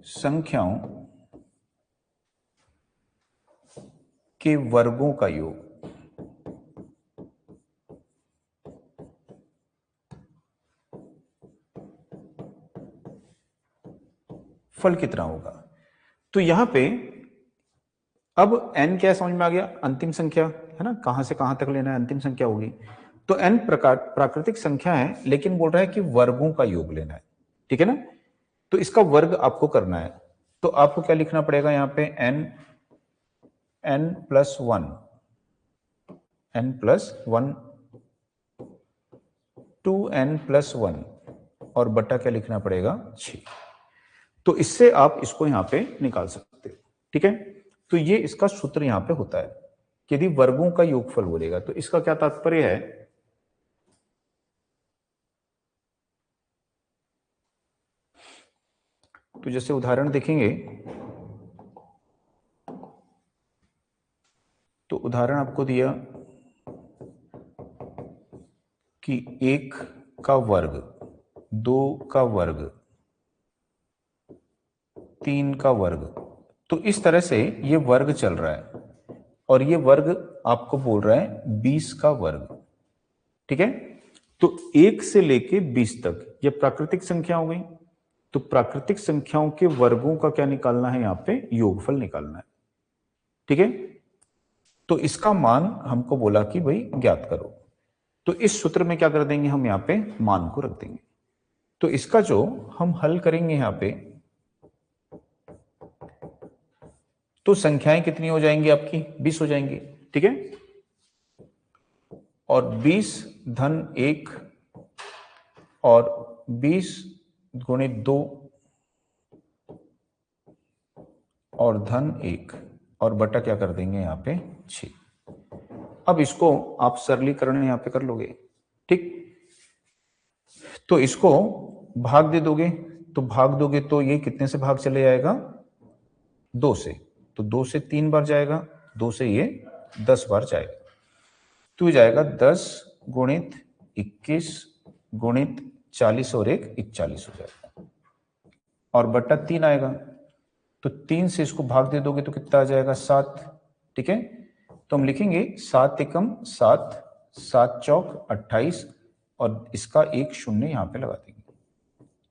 संख्याओं के वर्गों का योग फल कितना होगा। तो यहां पे अब n क्या समझ में आ गया, अंतिम संख्या है ना, कहां से कहां तक लेना है, अंतिम संख्या होगी। तो n प्रकार प्राकृतिक संख्या है, लेकिन बोल रहा है कि वर्गों का योग लेना है, ठीक है ना। तो इसका वर्ग आपको करना है, तो आपको क्या लिखना पड़ेगा यहां पे n प्लस 1 2n प्लस 1 और बटा क्या लिखना पड़ेगा 6। तो इससे आप इसको यहां पे निकाल सकते हो, ठीक है। तो ये इसका सूत्र यहां पे होता है, यदि वर्गों का योगफल बोलेगा तो इसका क्या तात्पर्य है, तो जैसे उदाहरण देखेंगे, तो उदाहरण आपको दिया कि 1 का वर्ग, 2 का वर्ग, 3 का वर्ग, तो इस तरह से ये वर्ग चल रहा है और ये वर्ग आपको बोल रहा है 20 का वर्ग, ठीक है। तो 1 से लेके 20 तक ये प्राकृतिक संख्या हो गई। तो प्राकृतिक संख्याओं के वर्गों का क्या निकालना है, यहां पे योगफल निकालना है, ठीक है। तो इसका मान हमको बोला कि भाई ज्ञात करो, तो इस सूत्र में क्या कर देंगे, हम यहां पे मान को रख देंगे। तो इसका जो हम हल करेंगे यहां पे, तो संख्याएं कितनी हो जाएंगी आपकी 20 हो जाएंगी, ठीक है। और 20 धन 1 और 20 गुणित 2 और धन 1 और बटा क्या कर देंगे यहाँ पे 6। अब इसको आप सरलीकरण यहाँ पे कर लोगे, ठीक। तो इसको भाग दे दोगे, तो भाग दोगे तो ये कितने से भाग चले जाएगा 2 से, तो 2 से 3 बार जाएगा, 2 से ये 10 बार जाएगा, तो जाएगा 10 गुणित 21 गुणित 40 और 1 41 हो जाएगा और बटा 3 आएगा। तो 3 से इसको भाग दे दोगे तो कितना आ जाएगा 7, ठीक है। तो हम लिखेंगे 7 एकम 7, 7 चौक 28 और इसका एक शून्य यहां पे लगा देंगे,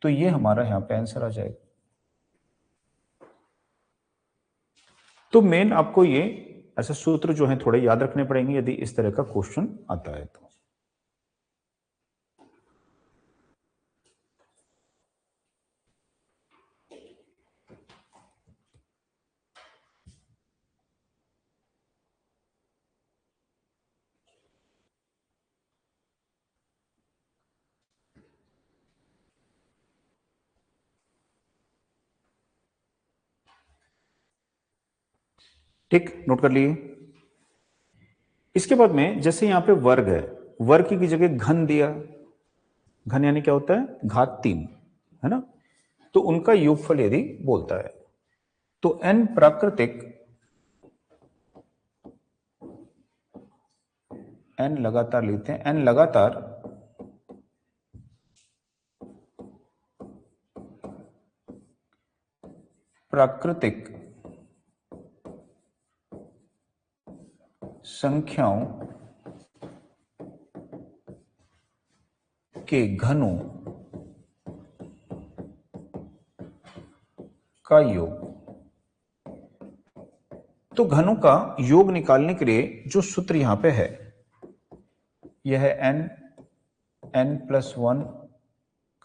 तो ये हमारा यहां पे आंसर आ जाएगा। तो मेन आपको ये ऐसे सूत्र जो है थोड़े याद रखने पड़ेंगे यदि इस तरह का क्वेश्चन आता है तो। ठीक, नोट कर लिए। इसके बाद में जैसे यहां पे वर्ग है, वर्ग की जगह घन दिया, घन यानी क्या होता है घात 3, है ना। तो उनका योगफल यदि बोलता है तो n प्राकृतिक, n लगातार लेते हैं, n लगातार प्राकृतिक संख्याओं के घनों का योग। तो घनों का योग निकालने के लिए जो सूत्र यहां पे है यह है n प्लस 1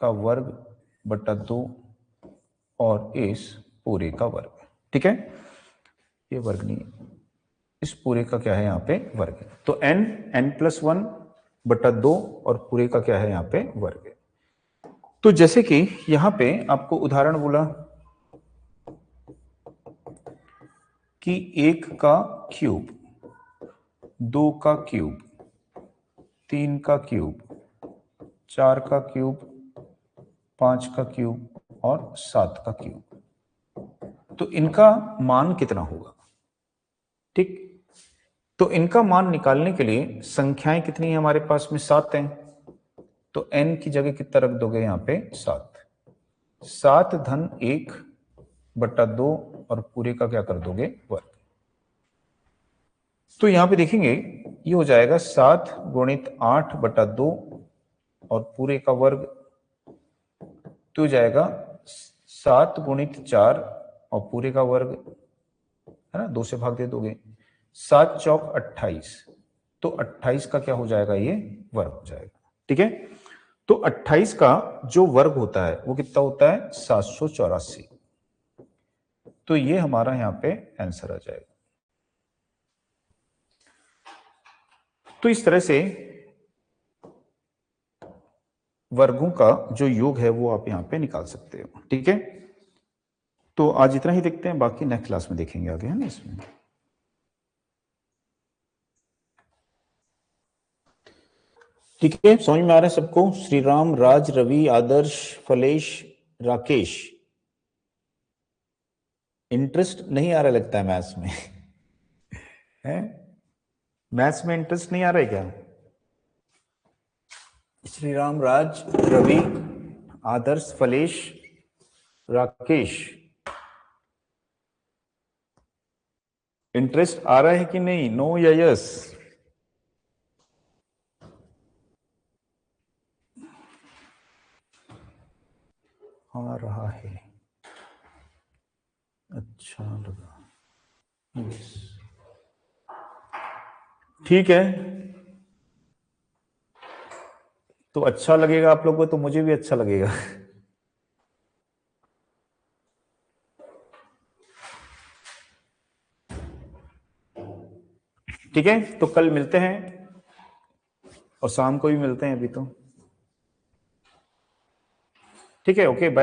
का वर्ग बटा 2 और इस पूरे का वर्ग। ठीक है, ये वर्ग नहीं, इस पूरे का क्या है यहाँ पे वर्ग है। तो n+1 बटा 2 और पूरे का क्या है यहाँ पे वर्ग है। तो जैसे कि यहां पे आपको उदाहरण बोला कि 1 का क्यूब, 2 का क्यूब, 3 का क्यूब, 4 का क्यूब, 5 का क्यूब और 7 का क्यूब। तो इनका मान कितना होगा? ठीक, तो इनका मान निकालने के लिए संख्याएं कितनी है हमारे पास में? 7 हैं। तो n की जगह कितना रख दोगे यहाँ पे? 7। 7 धन 1 बटा 2 और पूरे का क्या कर दोगे? वर्ग। तो यहां पे देखेंगे ये हो जाएगा 7 गुणित 8 बटा 2 और पूरे का वर्ग, तो हो जाएगा 7 गुणित 4 और पूरे का वर्ग, है ना, 2 से भाग दे दोगे। 7 चौक 28, तो 28 का क्या हो जाएगा? ये वर्ग हो जाएगा। ठीक है, तो 28 का जो वर्ग होता है वो कितना होता है? 784। तो ये हमारा यहाँ पे आंसर आ जाएगा। तो इस तरह से वर्गों का जो योग है वो आप यहाँ पे निकाल सकते हो। ठीक है, तो आज इतना ही देखते हैं, बाकी नेक्स्ट क्लास में देखेंगे आगे, है ना इसमें। ठीक है, समझ में आ रहा है सबको? श्री राम, राज, रवि, आदर्श, फलेश, राकेश, इंटरेस्ट नहीं आ रहा लगता है मैथ्स में है? मैथ्स में इंटरेस्ट नहीं आ रहा है क्या? श्री राम, राज, रवि, आदर्श, फलेश, राकेश, इंटरेस्ट आ रहा है कि नहीं? नो या यस? आ रहा है, अच्छा लगा, यस, ठीक है। तो अच्छा लगेगा आप लोगों को तो मुझे भी अच्छा लगेगा ठीक है, तो कल मिलते हैं और शाम को भी मिलते हैं अभी तो। ठीक है, ओके, बाय।